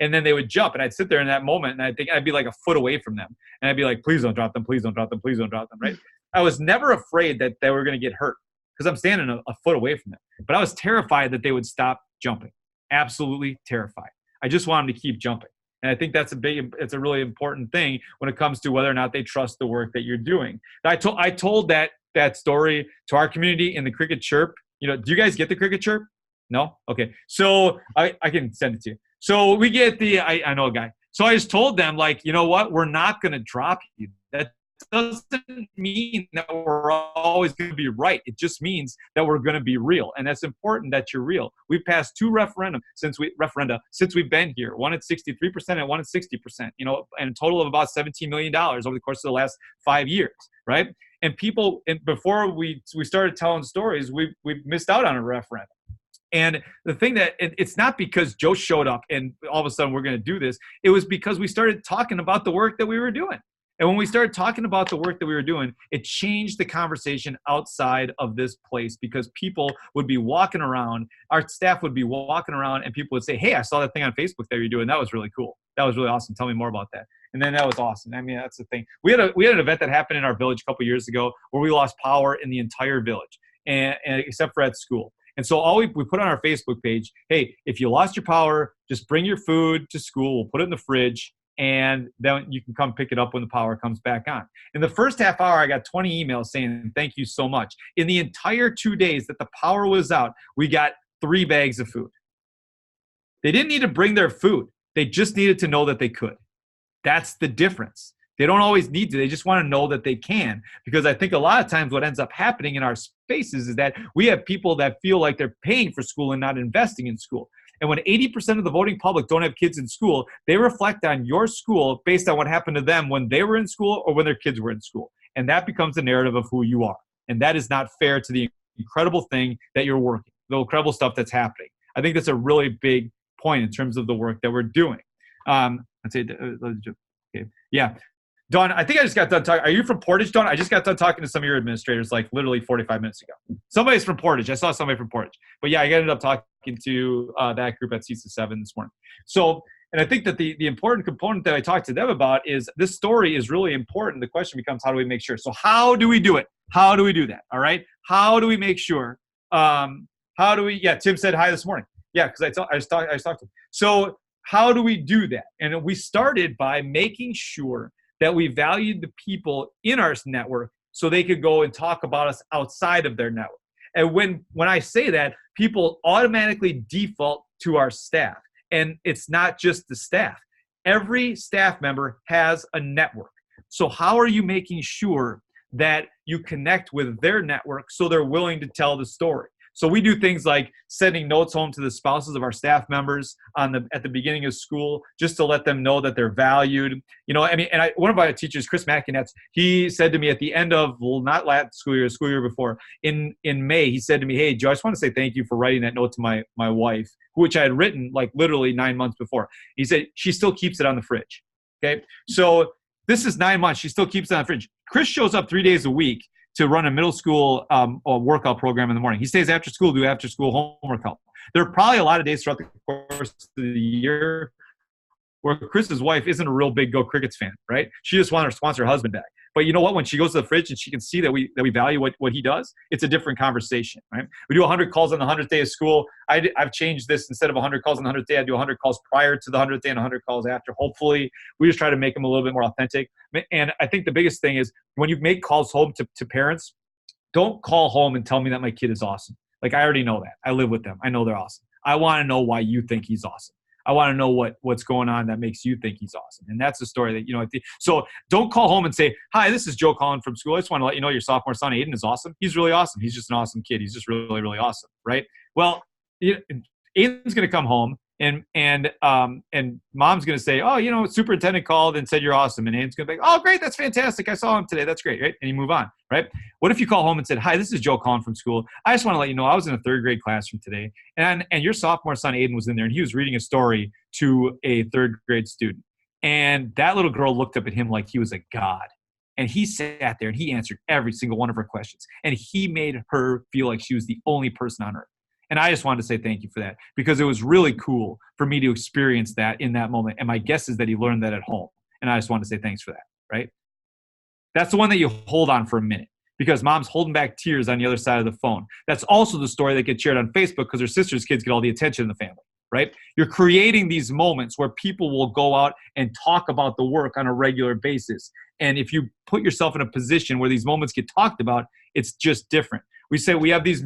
Speaker 2: And then they would jump, and I'd sit there in that moment, and I think I'd be like a foot away from them. And I'd be like, please don't drop them, please don't drop them, please don't drop them, right? I was never afraid that they were going to get hurt because I'm standing a foot away from them. But I was terrified that they would stop jumping. Absolutely terrified. I just want them to keep jumping. And I think it's a really important thing when it comes to whether or not they trust the work that you're doing. I told that story to our community in the Cricket Chirp. Do you guys get the Cricket Chirp? No? Okay. So I can send it to you. So we get I know a guy. So I just told them, like, you know what? We're not going to drop you. That doesn't mean that we're always going to be right. It just means that we're going to be real. And that's important that you're real. We've passed 2 referenda since we've been here. One at 63% and one at 60%, and a total of about $17 million over the course of the last 5 years, right? And people, before we started telling stories, we missed out on a referendum. And the thing that it's not because Joe showed up and all of a sudden we're going to do this. It was because we started talking about the work that we were doing. And when we started talking about the work that we were doing, it changed the conversation outside of this place, because people would be walking around, our staff would be walking around, and people would say, hey, I saw that thing on Facebook that you're doing. That was really cool. That was really awesome. Tell me more about that. And then that was awesome. I mean, that's the thing. We had an event that happened in our village a couple of years ago where we lost power in the entire village, and except for at school. And so we put on our Facebook page, hey, if you lost your power, just bring your food to school. We'll put it in the fridge, and then you can come pick it up when the power comes back on. In the first half hour, I got 20 emails saying, thank you so much. In the entire 2 days that the power was out, we got 3 bags of food. They didn't need to bring their food. They just needed to know that they could. That's the difference. They don't always need to. They just want to know that they can. Because I think a lot of times what ends up happening in our spaces is that we have people that feel like they're paying for school and not investing in school. And when 80% of the voting public don't have kids in school, they reflect on your school based on what happened to them when they were in school or when their kids were in school. And that becomes the narrative of who you are. And that is not fair to the incredible thing that you're working, the incredible stuff that's happening. I think that's a really big point in terms of the work that we're doing. Okay. Yeah. Dawn, I think I just got done talking. Are you from Portage, Dawn? I just got done talking to some of your administrators like literally 45 minutes ago. Somebody's from Portage. I saw somebody from Portage. But yeah, I ended up talking to that group at CISA 7 this morning. So, and I think that the important component that I talked to them about is this story is really important. The question becomes, how do we make sure? So how do we do it? How do we do that? All right. How do we make sure? Yeah, Tim said hi this morning. Yeah, because I just talked to him. So how do we do that? And we started by making sure that we valued the people in our network so they could go and talk about us outside of their network. And when I say that, people automatically default to our staff. And it's not just the staff. Every staff member has a network. So how are you making sure that you connect with their network so they're willing to tell the story? So we do things like sending notes home to the spouses of our staff members at the beginning of school, just to let them know that they're valued. One of our teachers, Chris McInnes, he said to me at the end of, well, not last school year before, in May, he said to me, "Hey, Joe, I just want to say thank you for writing that note to my wife," which I had written like literally 9 months before. He said, "She still keeps it on the fridge." Okay. So this is 9 months. She still keeps it on the fridge. Chris shows up 3 days a week to run a middle school workout program in the morning. He stays after school, do after school homework help. There are probably a lot of days throughout the course of the year where Chris's wife isn't a real big Go Crickets fan, right? She just wants her husband back. But you know what? When she goes to the fridge and she can see that we value what he does, it's a different conversation, right? We do 100 calls on the 100th day of school. I've changed this. Instead of 100 calls on the 100th day, I do 100 calls prior to the 100th day and 100 calls after. Hopefully, we just try to make them a little bit more authentic. And I think the biggest thing is when you make calls home to parents, don't call home and tell me that my kid is awesome. Like, I already know that. I live with them. I know they're awesome. I want to know why you think he's awesome. I want to know what's going on that makes you think he's awesome. And that's the story that, so don't call home and say, "Hi, this is Joe calling from school. I just want to let you know your sophomore son, Aiden, is awesome. He's really awesome. He's just an awesome kid. He's just really, really awesome." Right? Well, Aiden's going to come home and mom's going to say, "Oh, superintendent called and said you're awesome." And Aiden's going to be like, "Oh, great. That's fantastic. I saw him today. That's great." Right? And you move on. Right? What if you call home and said, "Hi, this is Joe calling from school. I just want to let you know I was in a third grade classroom today, and your sophomore son Aiden was in there, and he was reading a story to a third grade student. And that little girl looked up at him like he was a god. And he sat there and he answered every single one of her questions. And he made her feel like she was the only person on earth." And I just wanted to say thank you for that, because it was really cool for me to experience that in that moment. And my guess is that he learned that at home. And I just wanted to say thanks for that, right? That's the one that you hold on for a minute, because mom's holding back tears on the other side of the phone. That's also the story that gets shared on Facebook because her sister's kids get all the attention in the family, right? You're creating these moments where people will go out and talk about the work on a regular basis. And if you put yourself in a position where these moments get talked about, it's just different. We say we have these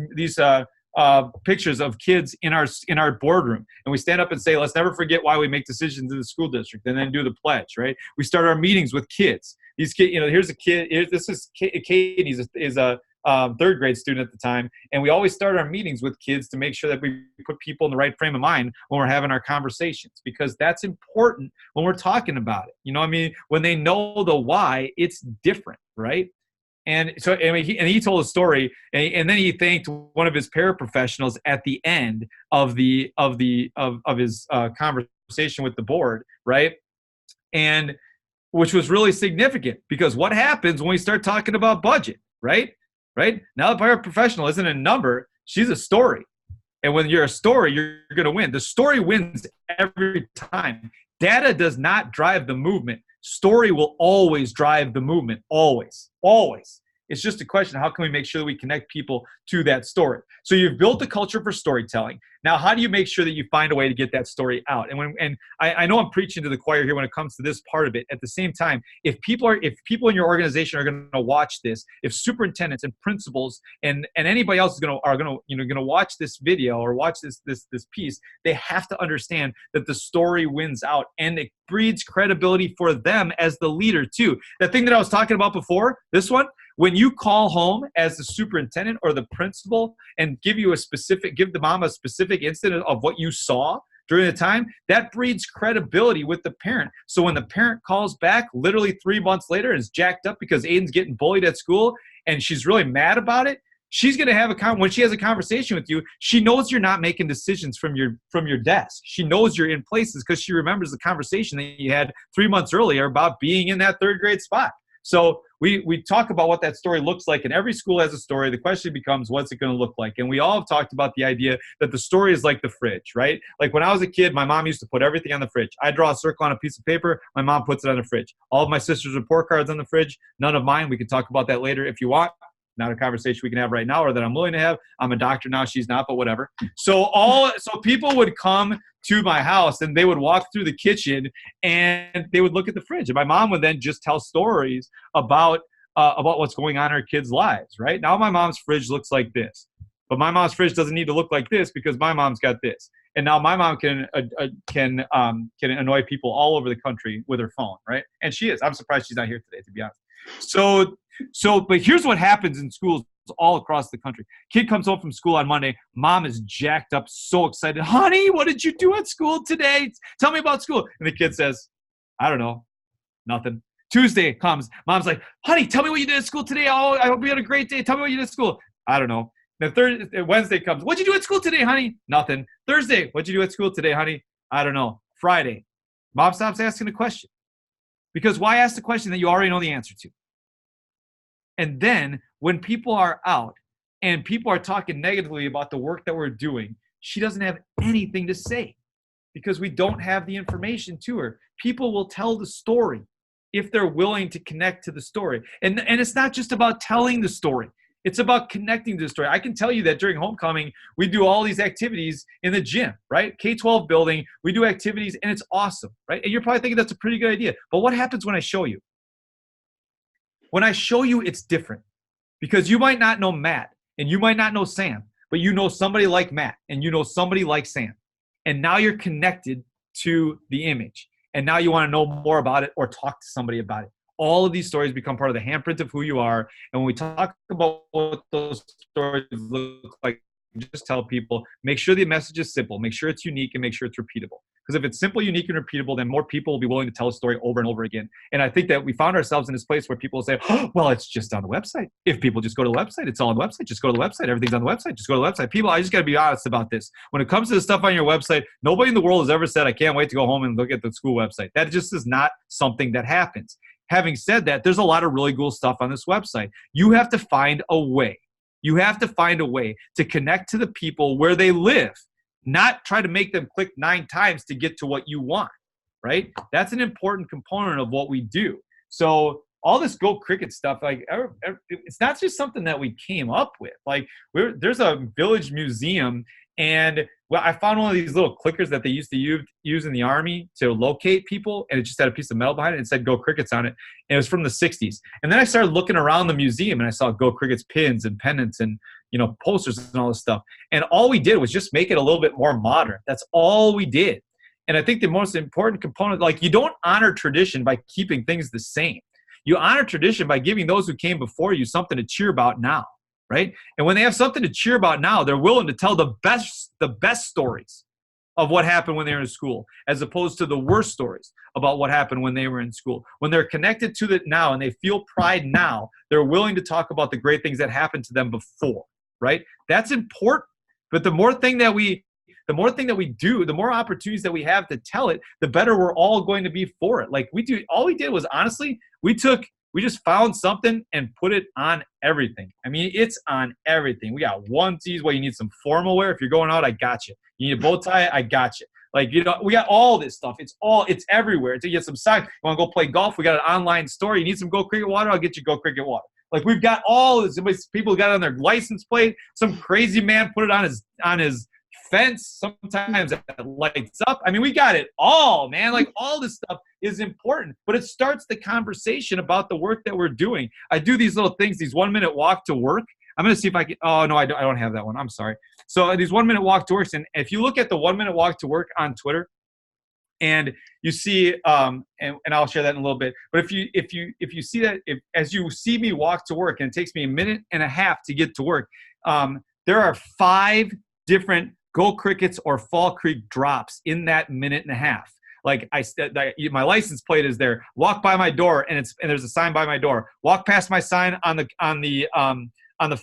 Speaker 2: pictures of kids in our boardroom, and we stand up and say, "Let's never forget why we make decisions in the school district," and then do the pledge, right? We start our meetings with kids. These kids, here's a kid. This is Katie, is a third grade student at the time, and we always start our meetings with kids to make sure that we put people in the right frame of mind when we're having our conversations, because that's important when we're talking about it. When they know the why, it's different, right? And so, he told a story, and then he thanked one of his paraprofessionals at the end of his conversation with the board, right? And which was really significant, because what happens when we start talking about budget, right? Right? Now the paraprofessional isn't a number; she's a story. And when you're a story, you're going to win. The story wins every time. Data does not drive the movement. Story will always drive the movement. Always. Always. It's just a question of how can we make sure that we connect people to that story. So you've built a culture for storytelling. Now, how do you make sure that you find a way to get that story out? And I know I'm preaching to the choir here when it comes to this part of it. At the same time, if people in your organization are going to watch this, if superintendents and principals and anybody else are going to watch this video or watch this piece, they have to understand that the story wins out, and it breeds credibility for them as the leader too. That thing that I was talking about before, this one. When you call home as the superintendent or the principal and give the mom a specific incident of what you saw during the time, that breeds credibility with the parent. So when the parent calls back literally 3 months later and is jacked up because Aiden's getting bullied at school and she's really mad about it, she's going to have when she has a conversation with you, she knows you're not making decisions from your desk. She knows you're in places because she remembers the conversation that you had 3 months earlier about being in that third grade spot. So we talk about what that story looks like, and every school has a story. The question becomes, what's it going to look like? And we all have talked about the idea that the story is like the fridge, right? Like when I was a kid, my mom used to put everything on the fridge. I draw a circle on a piece of paper. My mom puts it on the fridge. All of my sister's report cards on the fridge. None of mine. We can talk about that later if you want. Not a conversation we can have right now or that I'm willing to have. I'm a doctor now. She's not, but whatever. So people would come to my house and they would walk through the kitchen and they would look at the fridge. And my mom would then just tell stories about what's going on in her kids' lives, right? Now my mom's fridge looks like this. But my mom's fridge doesn't need to look like this because my mom's got this. And now my mom can annoy people all over the country with her phone, right? And she is. I'm surprised she's not here today, to be honest. So, but here's what happens in schools all across the country. Kid comes home from school on Monday. Mom is jacked up, so excited. Honey, what did you do at school today? Tell me about school. And the kid says, I don't know, nothing. Tuesday comes. Mom's like, honey, tell me what you did at school today. Oh, I hope you had a great day. Tell me what you did at school. I don't know. Then Wednesday comes. What'd you do at school today, honey? Nothing. Thursday, what'd you do at school today, honey? I don't know. Friday, mom stops asking the question. Because why ask the question that you already know the answer to? And then when people are out and people are talking negatively about the work that we're doing, she doesn't have anything to say because we don't have the information to her. People will tell the story if they're willing to connect to the story. And it's not just about telling the story. It's about connecting to the story. I can tell you that during homecoming, we do all these activities in the gym, right? K-12 building, we do activities, and it's awesome, right? And you're probably thinking that's a pretty good idea. But what happens when I show you? When I show you, it's different. Because you might not know Matt, and you might not know Sam, but you know somebody like Matt, and you know somebody like Sam. And now you're connected to the image. And now you want to know more about it or talk to somebody about it. All of these stories become part of the handprint of who you are. And when we talk about what those stories look like, just tell people, make sure the message is simple, make sure it's unique, and make sure it's repeatable. Because if it's simple, unique, and repeatable, then more people will be willing to tell a story over and over again. And I think that we found ourselves in this place where people say, oh, well, it's just on the website. If people just go to the website, it's all on the website. Just go to the website. Everything's on the website. Just go to the website. People, I just got to be honest about this. When it comes to the stuff on your website, nobody in the world has ever said, I can't wait to go home and look at the school website. That just is not something that happens. Having said that, there's a lot of really cool stuff on this website. You have to find a way. You have to find a way to connect to the people where they live, not try to make them click 9 times to get to what you want, right? That's an important component of what we do. So all this Go Cricket stuff, like it's not just something that we came up with. Like there's a village museum, and well, I found one of these little clickers that they used to use in the Army to locate people, and it just had a piece of metal behind it and said Go Crickets on it. And it was from the 60s. And then I started looking around the museum, and I saw Go Crickets pins and pennants and posters and all this stuff. And all we did was just make it a little bit more modern. That's all we did. And I think the most important component, like you don't honor tradition by keeping things the same. You honor tradition by giving those who came before you something to cheer about now. Right? And when they have something to cheer about now, they're willing to tell the best stories of what happened when they were in school, as opposed to the worst stories about what happened when they were in school. When they're connected to it now and they feel pride now, they're willing to talk about the great things that happened to them before, right? That's important. But the more thing that we do, the more opportunities that we have to tell it, the better we're all going to be for it. Like all we did was honestly, we just found something and put it on everything. I mean, it's on everything. We got onesies. Well, you need some formal wear. If you're going out, I got you. You need a bow tie, I got you. Like, we got all this stuff. It's everywhere. To get some socks. You want to go play golf? We got an online store. You need some Go Cricket water? I'll get you Go Cricket water. Like, we've got all this. People got it on their license plate. Some crazy man put it on his fence. Sometimes it lights up. I mean, we got it all, man. Like, all this stuff is important, but it starts the conversation about the work that we're doing. I do these little things, these 1-minute walk to work. I'm going to see if I can. Oh, no, I don't have that one. I'm sorry. So these 1-minute walk to works. And if you look at the 1-minute walk to work on Twitter, and you see, and I'll share that in a little bit. But if you see that, as you see me walk to work, and it takes me 1.5 minutes to get to work, there are 5 different Go Crickets or Fall Creek drops in that 1.5 minutes. Like my license plate is there. Walk by my door, and there's a sign by my door. Walk past my sign on the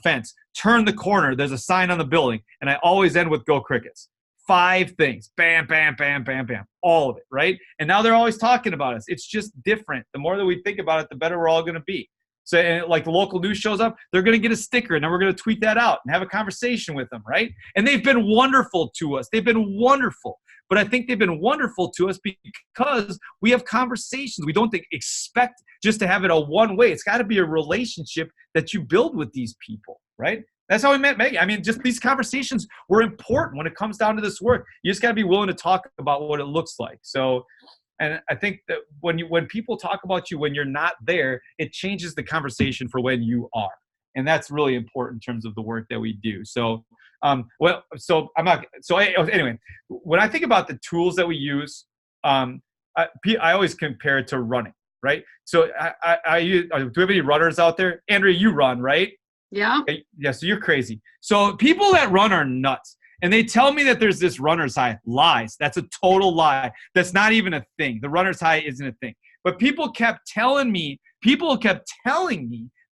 Speaker 2: fence. Turn the corner. There's a sign on the building, and I always end with Go Crickets. 5 things. Bam, bam, bam, bam, bam. All of it, right? And now they're always talking about us. It's just different. The more that we think about it, the better we're all going to be. So, and like the local news shows up, they're going to get a sticker, and then we're going to tweet that out and have a conversation with them, right? And they've been wonderful to us. They've been wonderful. But I think they've been wonderful to us because we have conversations. We don't expect just to have it a one way. It's got to be a relationship that you build with these people, right? That's how we met Maggie. I mean, just these conversations were important when it comes down to this work. You just got to be willing to talk about what it looks like. So, and I think that when people talk about you when you're not there, it changes the conversation for when you are. And that's really important in terms of the work that we do. So, anyway, when I think about the tools that we use, I always compare it to running, right? So do we have any runners out there? Andrea, you run, right?
Speaker 1: Yeah.
Speaker 2: Okay, yeah, so you're crazy. So people that run are nuts. And they tell me that there's this runner's high. Lies. That's a total lie. That's not even a thing. The runner's high isn't a thing. But people kept telling me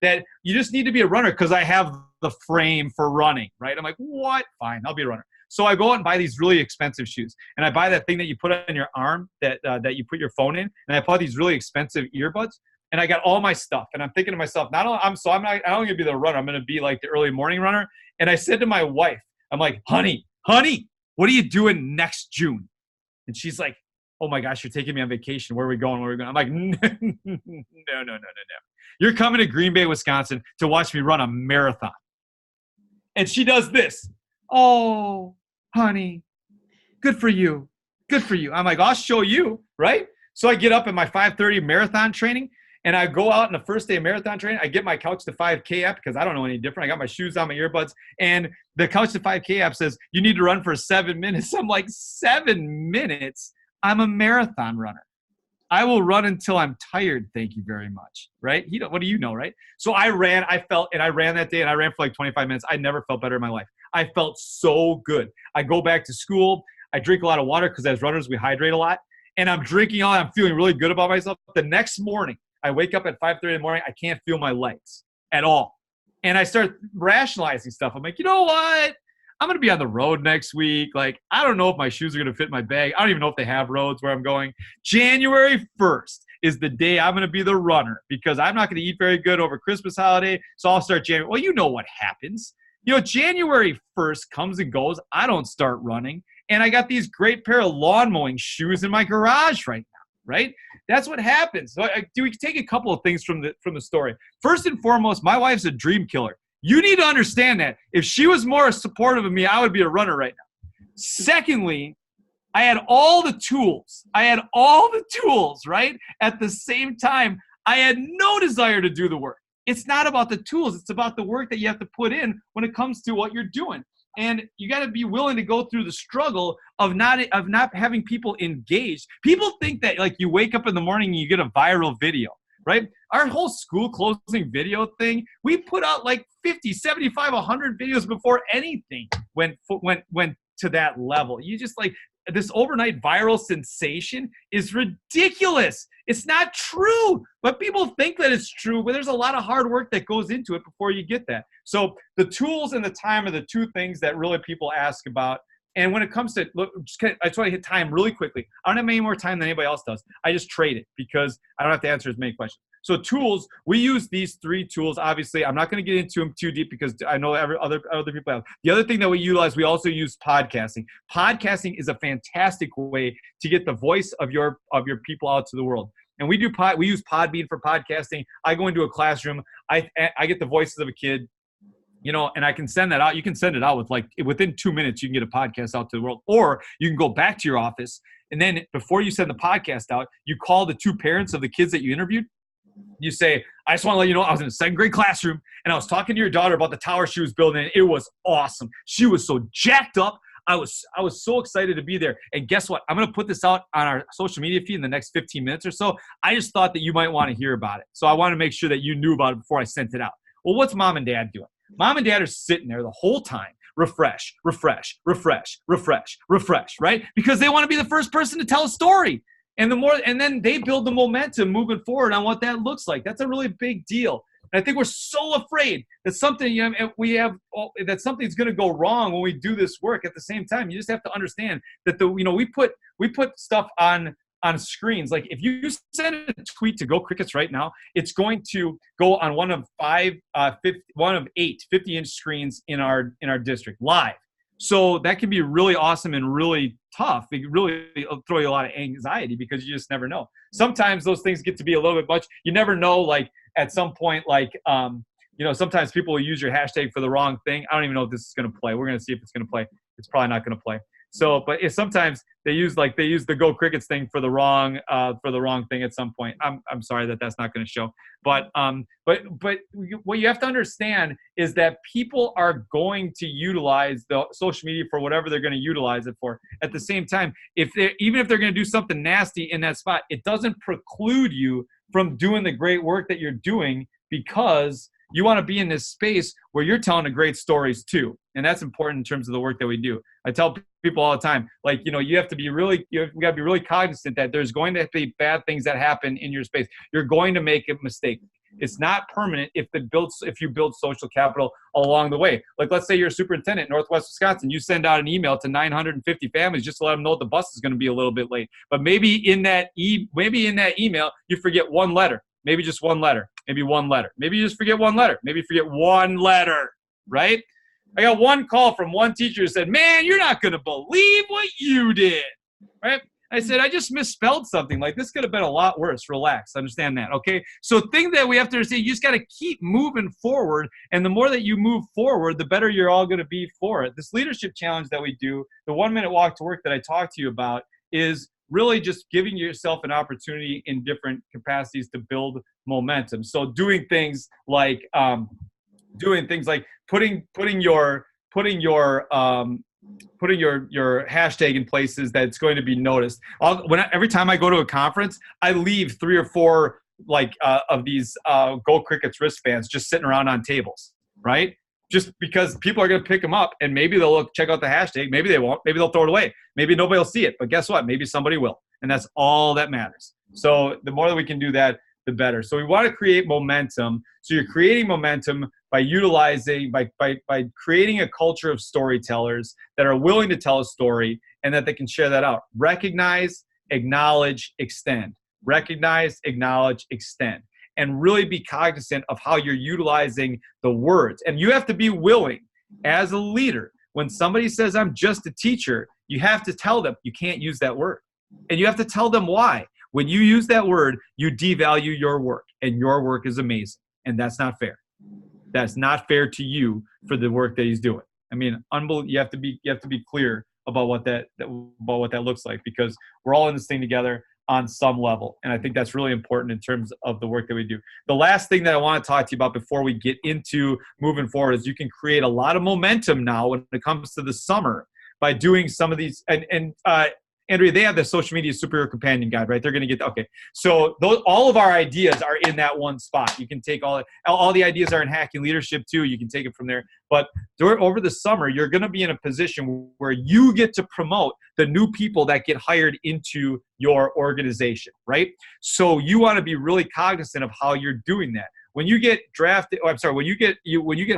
Speaker 2: that you just need to be a runner because I have the frame for running, right? I'm like, what? Fine, I'll be a runner. So I go out and buy these really expensive shoes. And I buy that thing that you put on your arm that you put your phone in. And I bought these really expensive earbuds. And I got all my stuff. And I'm thinking to myself, I don't going to be the runner. I'm going to be like the early morning runner. And I said to my wife, I'm like, honey, what are you doing next June? And she's like, oh my gosh, you're taking me on vacation. Where are we going? I'm like, no. You're coming to Green Bay, Wisconsin to watch me run a marathon. And she does this. Oh, honey, good for you. I'm like, I'll show you, right? So I get up at my 5:30 marathon training. And I go out on the first day of marathon training. I get my Couch to 5K app because I don't know any different. I got my shoes on, my earbuds. And the Couch to 5K app says, you need to run for 7 minutes. I'm like, 7 minutes? I'm a marathon runner. I will run until I'm tired. Thank you very much. Right? What do you know, right? So I ran that day and I ran for like 25 minutes. I never felt better in my life. I felt so good. I go back to school. I drink a lot of water because as runners, we hydrate a lot. And I'm drinking all. I'm feeling really good about myself. The next morning, I wake up at 5:30 in the morning. I can't feel my legs at all. And I start rationalizing stuff. I'm like, you know what? I'm going to be on the road next week. Like, I don't know if my shoes are going to fit in my bag. I don't even know if they have roads where I'm going. January 1st is the day I'm going to be the runner because I'm not going to eat very good over Christmas holiday. So I'll start January. Well, you know what happens. January 1st comes and goes. I don't start running. And I got these great pair of lawn mowing shoes in my garage right now. Right? That's what happens. So we can take a couple of things from the story. First and foremost, my wife's a dream killer. You need to understand that. If she was more supportive of me, I would be a runner right now. Secondly, I had all the tools. Right? At the same time, I had no desire to do the work. It's not about the tools. It's about the work that you have to put in when it comes to what you're doing. And you got to be willing to go through the struggle of not having people engaged. People think that like you wake up in the morning and you get a viral video, right? Our whole school closing video thing, we put out like 50, 75, 100 videos before anything went to that level. You just like this overnight viral sensation is ridiculous. It's not true, but people think that it's true, but there's a lot of hard work that goes into it before you get that. So the tools and the time are the two things that really people ask about. And when it comes to, look, I just want to hit time really quickly. I don't have any more time than anybody else does. I just trade it because I don't have to answer as many questions. So tools, we use these 3 tools. Obviously, I'm not going to get into them too deep because I know other people have. The other thing that we utilize, we also use podcasting. Podcasting is a fantastic way to get the voice of your people out to the world. And we use Podbean for podcasting. I go into a classroom. I get the voices of a kid, and I can send that out. You can send it out within 2 minutes, you can get a podcast out to the world. Or you can go back to your office, and then before you send the podcast out, you call the 2 parents of the kids that you interviewed. You say, I just want to let you know I was in a 2nd grade classroom and I was talking to your daughter about the tower she was building and it was awesome. She was so jacked up. I was so excited to be there. And guess what? I'm going to put this out on our social media feed in the next 15 minutes or so. I just thought that you might want to hear about it. So I want to make sure that you knew about it before I sent it out. Well, what's mom and dad doing? Mom and dad are sitting there the whole time. Refresh, right? Because they want to be the first person to tell a story. And then they build the momentum moving forward on what that looks like. That's a really big deal. And I think we're so afraid that something's going to go wrong when we do this work. At the same time, you just have to understand that we put stuff on screens. Like if you send a tweet to Go Crickets right now, it's going to go on one of 8 50-inch screens in our district live. So that can be really awesome and really tough. It really throw you a lot of anxiety because you just never know. Sometimes those things get to be a little bit much. You never know, like at some point, sometimes people will use your hashtag for the wrong thing. I don't even know if this is going to play. We're going to see if it's going to play. It's probably not going to play. So, but sometimes they use the Go Crickets thing for the wrong thing at some point. I'm sorry that's not going to show. But what you have to understand is that people are going to utilize the social media for whatever they're going to utilize it for. At the same time, even if they're going to do something nasty in that spot, it doesn't preclude you from doing the great work that you're doing because You want to be in this space where you're telling the great stories too. And that's important in terms of the work that we do. I tell people all the time, like, you have to be really, you got to be really cognizant that there's going to be bad things that happen in your space. You're going to make a mistake. It's not permanent if you build social capital along the way. Like, let's say you're a superintendent in Northwest Wisconsin. You send out an email to 950 families just to let them know the bus is going to be a little bit late. But maybe in that email, you forget one letter. Maybe just one letter. Maybe one letter. Maybe you just forget one letter. Maybe you forget one letter, right? I got one call from one teacher who said, man, you're not going to believe what you did, right? I said, I just misspelled something. Like, this could have been a lot worse. Relax. Understand that, okay? So thing that we have to understand, you just got to keep moving forward. And the more that you move forward, the better you're all going to be for it. This leadership challenge that we do, the 1 minute walk to work that I talked to you about, is really just giving yourself an opportunity in different capacities to build momentum. So doing things like putting your hashtag in places that's going to be noticed. Every time I go to a conference, I leave 3 or 4 of these Go Crickets wristbands just sitting around on tables, right? Just because people are going to pick them up, and maybe they'll check out the hashtag. Maybe they won't. Maybe they'll throw it away. Maybe nobody will see it. But guess what? Maybe somebody will. And that's all that matters. So the more that we can do that, the better. So we want to create momentum. So you're creating momentum by utilizing, by creating a culture of storytellers that are willing to tell a story and that they can share that out. Recognize, acknowledge, extend. Recognize, acknowledge, extend. And really be cognizant of how you're utilizing the words. And you have to be willing, as a leader, when somebody says, I'm just a teacher, you have to tell them you can't use that word. And you have to tell them why. When you use that word, you devalue your work, and your work is amazing. And that's not fair. That's not fair to you for the work that he's doing. I mean, you have to be clear about what that looks like, because we're all in this thing together on some level. And I think that's really important in terms of the work that we do. The last thing that I want to talk to you about before we get into moving forward is you can create a lot of momentum now when it comes to the summer by doing some of these. And Andrea, they have the social media superhero companion guide, right? They're going to get, okay. So all of our ideas are in that one spot. You can take all the ideas are in Hacking Leadership too. You can take it from there. But over the summer, you're going to be in a position where you get to promote the new people that get hired into your organization, right? So you want to be really cognizant of how you're doing that. When you get drafted, when you get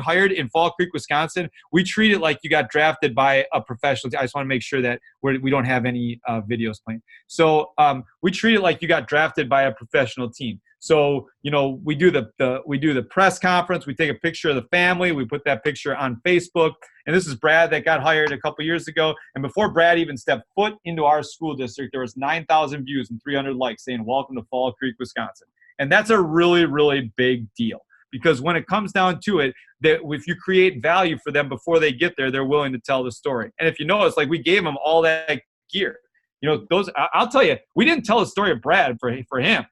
Speaker 2: hired in Fall Creek, Wisconsin, we treat it like you got drafted by a professional. I just want to make sure that we don't have any videos playing. So we treat it like you got drafted by a professional team. So we do the press conference. We take a picture of the family. We put that picture on Facebook. And this is Brad that got hired a couple years ago. And before Brad even stepped foot into our school district, there was 9,000 views and 300 likes saying, "Welcome to Fall Creek, Wisconsin." And that's a really, really big deal, because when it comes down to it, that if you create value for them before they get there, they're willing to tell the story. And if you notice, like, we gave them all that gear. I'll tell you, we didn't tell the story of Brad for him.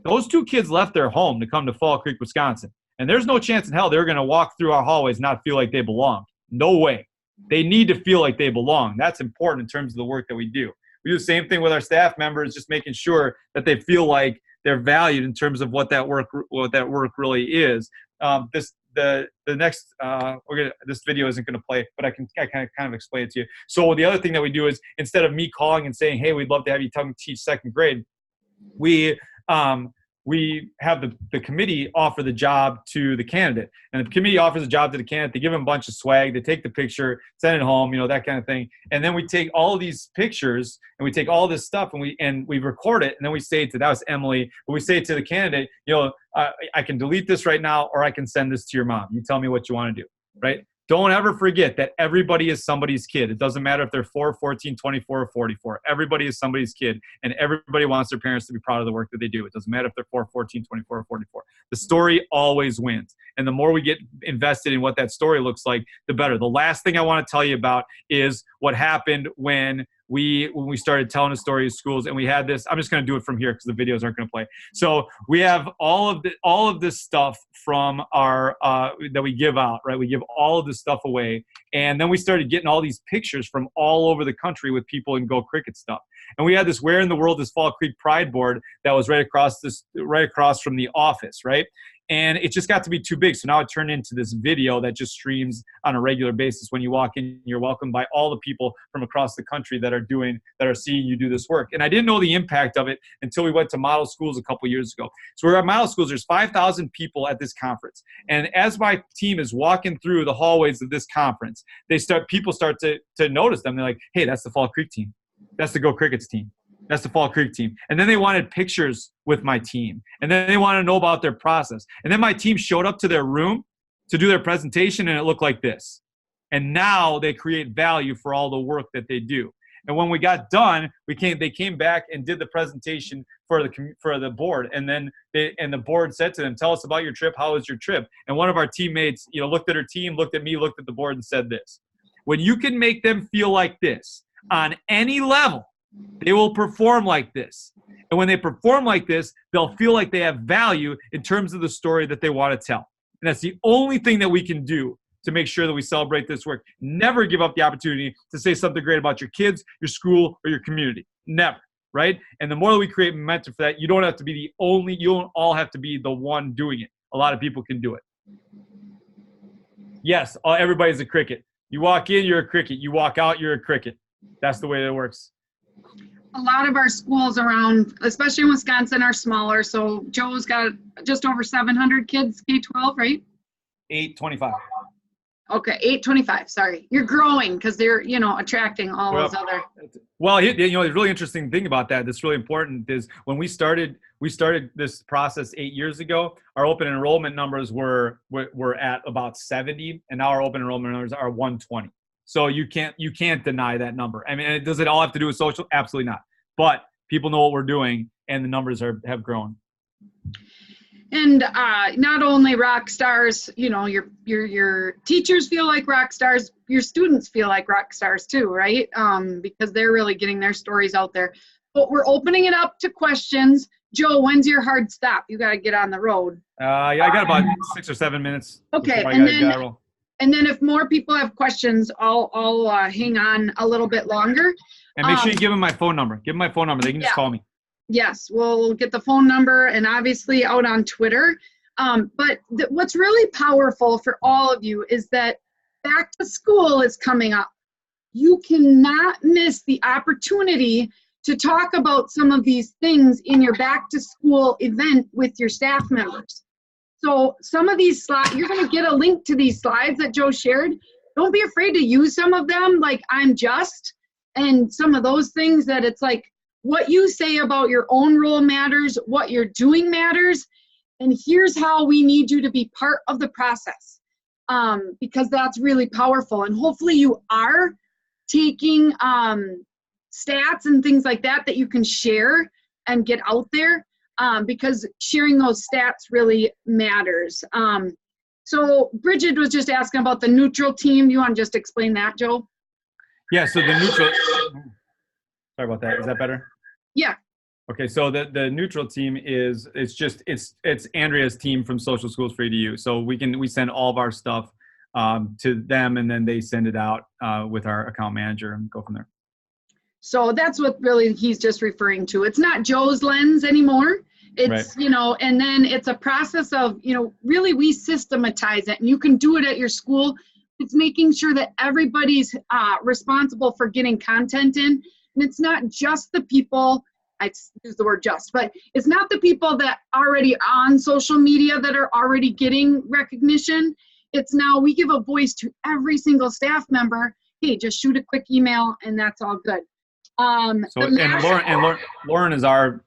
Speaker 2: Those 2 kids left their home to come to Fall Creek, Wisconsin. And there's no chance in hell they're going to walk through our hallways and not feel like they belong. No way. They need to feel like they belong. That's important in terms of the work that we do. We do the same thing with our staff members, just making sure that they feel like they're valued in terms of what that work really is. This video isn't going to play, but I kind of explain it to you. So the other thing that we do is, instead of me calling and saying, "Hey, we'd love to have you come teach 2nd grade," we have the committee offer the job to the candidate, and the committee offers a job to the candidate. They give them a bunch of swag. They take the picture, send it home, that kind of thing. And then we take all of these pictures and we take all this stuff and we record it. And then we say that was Emily, but we say to the candidate, I can delete this right now, or I can send this to your mom. You tell me what you want to do, right? Don't ever forget that everybody is somebody's kid. It doesn't matter if they're 4, 14, 24, or 44. Everybody is somebody's kid, and everybody wants their parents to be proud of the work that they do. It doesn't matter if they're 4, 14, 24, or 44. The story always wins. And the more we get invested in what that story looks like, the better. The last thing I want to tell you about is what happened when we started telling a story at schools, and we had this. I'm just going to do it from here because the videos aren't going to play. So we have all of this stuff from our that we give out, right? We give all of this stuff away, and then we started getting all these pictures from all over the country with people in Go Cricket stuff. And we had this Where in the World is Fall Creek Pride board that was right across from the office, right? And it just got to be too big. So now it turned into this video that just streams on a regular basis. When you walk in, you're welcomed by all the people from across the country that are seeing you do this work. And I didn't know the impact of it until we went to Model Schools a couple years ago. So we're at Model Schools. There's 5,000 people at this conference. And as my team is walking through the hallways of this conference, people start to notice them. They're like, hey, that's the Fall Creek team. That's the Go Crickets team. That's the Fall Creek team. And then they wanted pictures with my team. And then they wanted to know about their process. And then my team showed up to their room to do their presentation, and it looked like this. And now they create value for all the work that they do. And when we got done, they came back and did the presentation for the board. And then the board said to them, tell us about your trip. How was your trip? And one of our teammates, looked at her team, looked at me, looked at the board, and said this: when you can make them feel like this on any level, they will perform like this. And when they perform like this, they'll feel like they have value in terms of the story that they want to tell. And that's the only thing that we can do to make sure that we celebrate this work. Never give up the opportunity to say something great about your kids, your school, or your community. Never, right? And the more that we create momentum for that, you don't all have to be the one doing it. A lot of people can do it. Yes, everybody's a cricket. You walk in, you're a cricket. You walk out, you're a cricket. That's the way that it works.
Speaker 1: A lot of our schools around, especially in Wisconsin, are smaller. So Joe's got just over 700 kids, K-12, right?
Speaker 2: 825.
Speaker 1: Okay, 825. Sorry, you're growing because they're attracting all those other.
Speaker 2: Well, the really interesting thing about that's really important is when we started this process 8 years ago. Our open enrollment numbers were at about 70, and now our open enrollment numbers are 120. So you can't deny that number. I mean, does it all have to do with social? Absolutely not. But people know what we're doing, and the numbers have grown.
Speaker 1: And not only rock stars, your teachers feel like rock stars, your students feel like rock stars too, right? Because they're really getting their stories out there. But we're opening it up to questions. Joe, when's your hard stop? You got to get on the road.
Speaker 2: Yeah, I got about 6 or 7 minutes.
Speaker 1: Okay, and then if more people have questions, I'll hang on a little bit longer.
Speaker 2: And make sure you give them my phone number. Give them my phone number. They can just call me.
Speaker 1: Yes, we'll get the phone number and obviously out on Twitter. But what's really powerful for all of you is that back to school is coming up. You cannot miss the opportunity to talk about some of these things in your back to school event with your staff members. So some of these slides, you're going to get a link to these slides that Joe shared. Don't be afraid to use some of them, like I'm just, and some of those things that it's like what you say about your own role matters, what you're doing matters, and here's how we need you to be part of the process, because that's really powerful. And hopefully you are taking stats and things like that you can share and get out there. Because sharing those stats really matters. So Bridget was just asking about the neutral team. You want to just explain that, Joe?
Speaker 2: Yeah, so the neutral, sorry about that. Is that better?
Speaker 1: Yeah.
Speaker 2: Okay, so the neutral team it's Andrea's team from Social Schools for EDU. So we send all of our stuff to them, and then they send it out with our account manager and go from there.
Speaker 1: So that's what really he's just referring to. It's not Joe's lens anymore. It's, right. And then it's a process of, really we systematize it, and you can do it at your school. It's making sure that everybody's responsible for getting content in. And it's not just the people, I use the word just, but it's not the people that are already on social media that are already getting recognition. It's now we give a voice to every single staff member. Hey, just shoot a quick email and that's all good. Lauren
Speaker 2: is our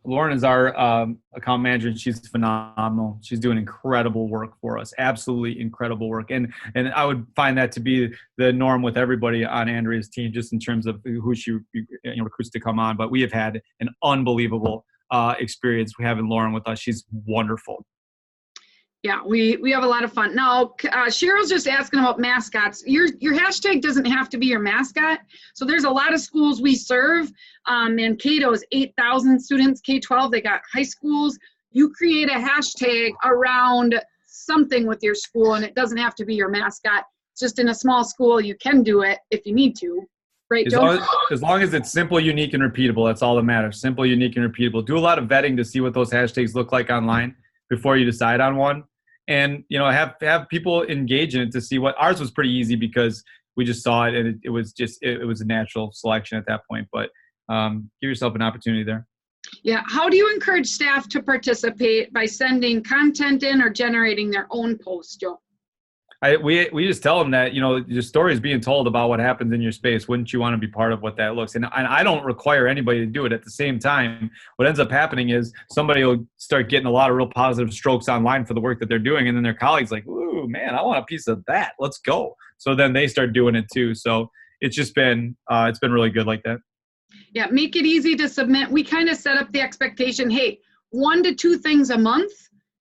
Speaker 2: account manager, and she's phenomenal. She's doing incredible work for us, absolutely incredible work. And I would find that to be the norm with everybody on Andrea's team, just in terms of who she recruits to come on. But we have had an unbelievable experience having Lauren with us. She's wonderful.
Speaker 1: Yeah, we have a lot of fun. Now, Cheryl's just asking about mascots. Your hashtag doesn't have to be your mascot. So there's a lot of schools we serve. Mankato is 8,000 students, K-12. They got high schools. You create a hashtag around something with your school, and it doesn't have to be your mascot. Just in a small school, you can do it if you need to. Right,
Speaker 2: As
Speaker 1: Joe?
Speaker 2: long as it's simple, unique, and repeatable, that's all that matters. Simple, unique, and repeatable. Do a lot of vetting to see what those hashtags look like online before you decide on one. And, you know, have people engage in it to see what ours was pretty easy because we just saw it and it was a natural selection at that point. But give yourself an opportunity there.
Speaker 1: Yeah. How do you encourage staff to participate by sending content in or generating their own posts, Joe?
Speaker 2: We just tell them that, you know, your story is being told about what happens in your space. Wouldn't you want to be part of what that looks? And I don't require anybody to do it. At the same time, what ends up happening is somebody will start getting a lot of real positive strokes online for the work that they're doing. And then their colleagues like, ooh, man, I want a piece of that. Let's go. So then they start doing it too. So it's just been, it's been really good like that.
Speaker 1: Yeah. Make it easy to submit. We kind of set up the expectation, hey, 1 to 2 things a month.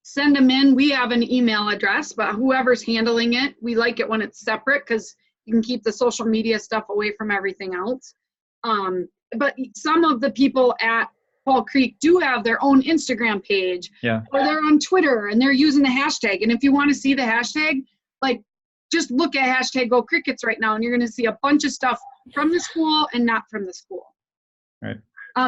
Speaker 1: Send them in. We have an email address, but whoever's handling it, we like it when it's separate because you can keep the social media stuff away from everything else. But some of the people at Fall Creek do have their own Instagram page,
Speaker 2: yeah,
Speaker 1: or they're on Twitter and they're using the hashtag. And if you want to see the hashtag, like just look at hashtag Go Crickets right now, and you're going to see a bunch of stuff from the school and not from the school.
Speaker 2: Right.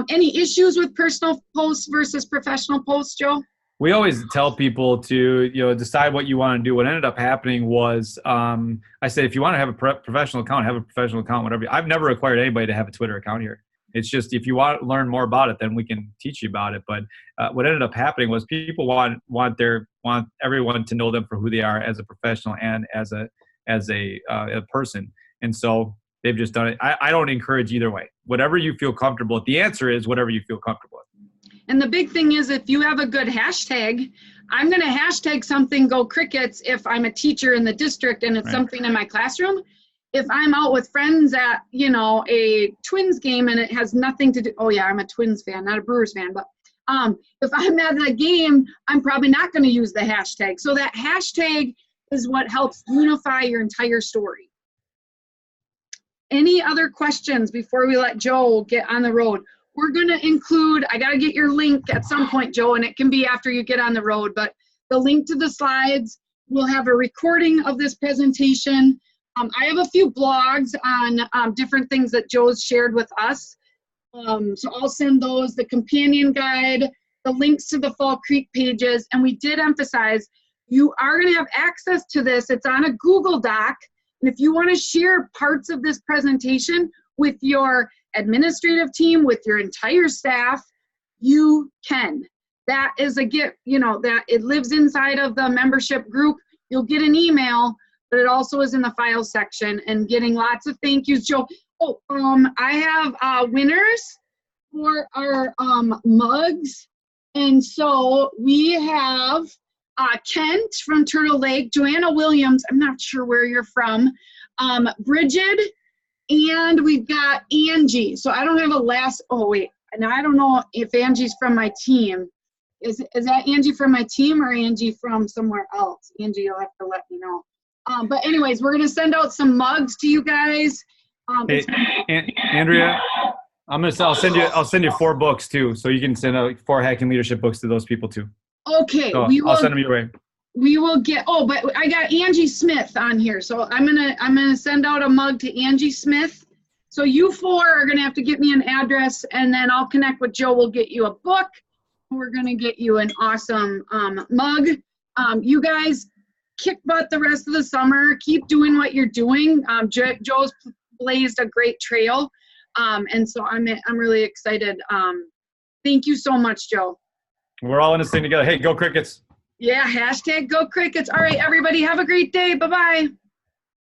Speaker 1: Any issues with personal posts versus professional posts, Joe?
Speaker 2: We always tell people to, you know, decide what you want to do. What ended up happening was I said, if you want to have a professional account, have a professional account, whatever. I've never required anybody to have a Twitter account here. It's just if you want to learn more about it, then we can teach you about it. But what ended up happening was people want everyone to know them for who they are as a professional and as a person. And so they've just done it. I don't encourage either way. Whatever you feel comfortable with. The answer is whatever you feel comfortable with.
Speaker 1: And the big thing is if you have a good hashtag, I'm going to hashtag something Go Crickets if I'm a teacher in the district and it's
Speaker 2: right.
Speaker 1: something in my classroom. If I'm out with friends at, you know, a Twins game and it has nothing to do, oh yeah, I'm a Twins fan, not a Brewers fan, but if I'm at that game, I'm probably not going to use the hashtag. So that hashtag is what helps unify your entire story. Any other questions before we let Joe get on the road? We're going to include, I got to get your link at some point, Joe, and it can be after you get on the road, but the link to the slides, we'll have a recording of this presentation. I have a few blogs on different things that Joe's shared with us. So I'll send those, the companion guide, the links to the Fall Creek pages, and we did emphasize you are going to have access to this. It's on a Google Doc, and if you want to share parts of this presentation with your administrative team, with your entire staff, you can. That is a gift, you know, that it lives inside of the membership group. You'll get an email, but it also is in the file section and getting lots of thank yous, Joe. Oh, I have winners for our mugs. And so we have Kent from Turtle Lake, Joanna Williams, I'm not sure where you're from, Bridget, and we've got Angie. So I don't have a last, oh wait, and I don't know if Angie's from my team. Is that Angie from my team or Angie from somewhere else? Angie, you'll have to let me know. But anyways, we're gonna send out some mugs to you guys.
Speaker 2: Hey, Andrea, I'll send you 4 books too, so you can send out 4 hacking leadership books to those people too.
Speaker 1: Okay,
Speaker 2: so I'll send them your way.
Speaker 1: We will get. Oh, but I got Angie Smith on here, so I'm gonna send out a mug to Angie Smith. So you 4 are gonna have to get me an address, and then I'll connect with Joe. We'll get you a book. We're gonna get you an awesome mug. You guys kick butt the rest of the summer. Keep doing what you're doing. Joe's blazed a great trail, and so I'm really excited. Thank you so much, Joe.
Speaker 2: We're all in this thing together. Hey, go Crickets.
Speaker 1: Yeah, hashtag Go Crickets. All right, everybody, have a great day. Bye-bye.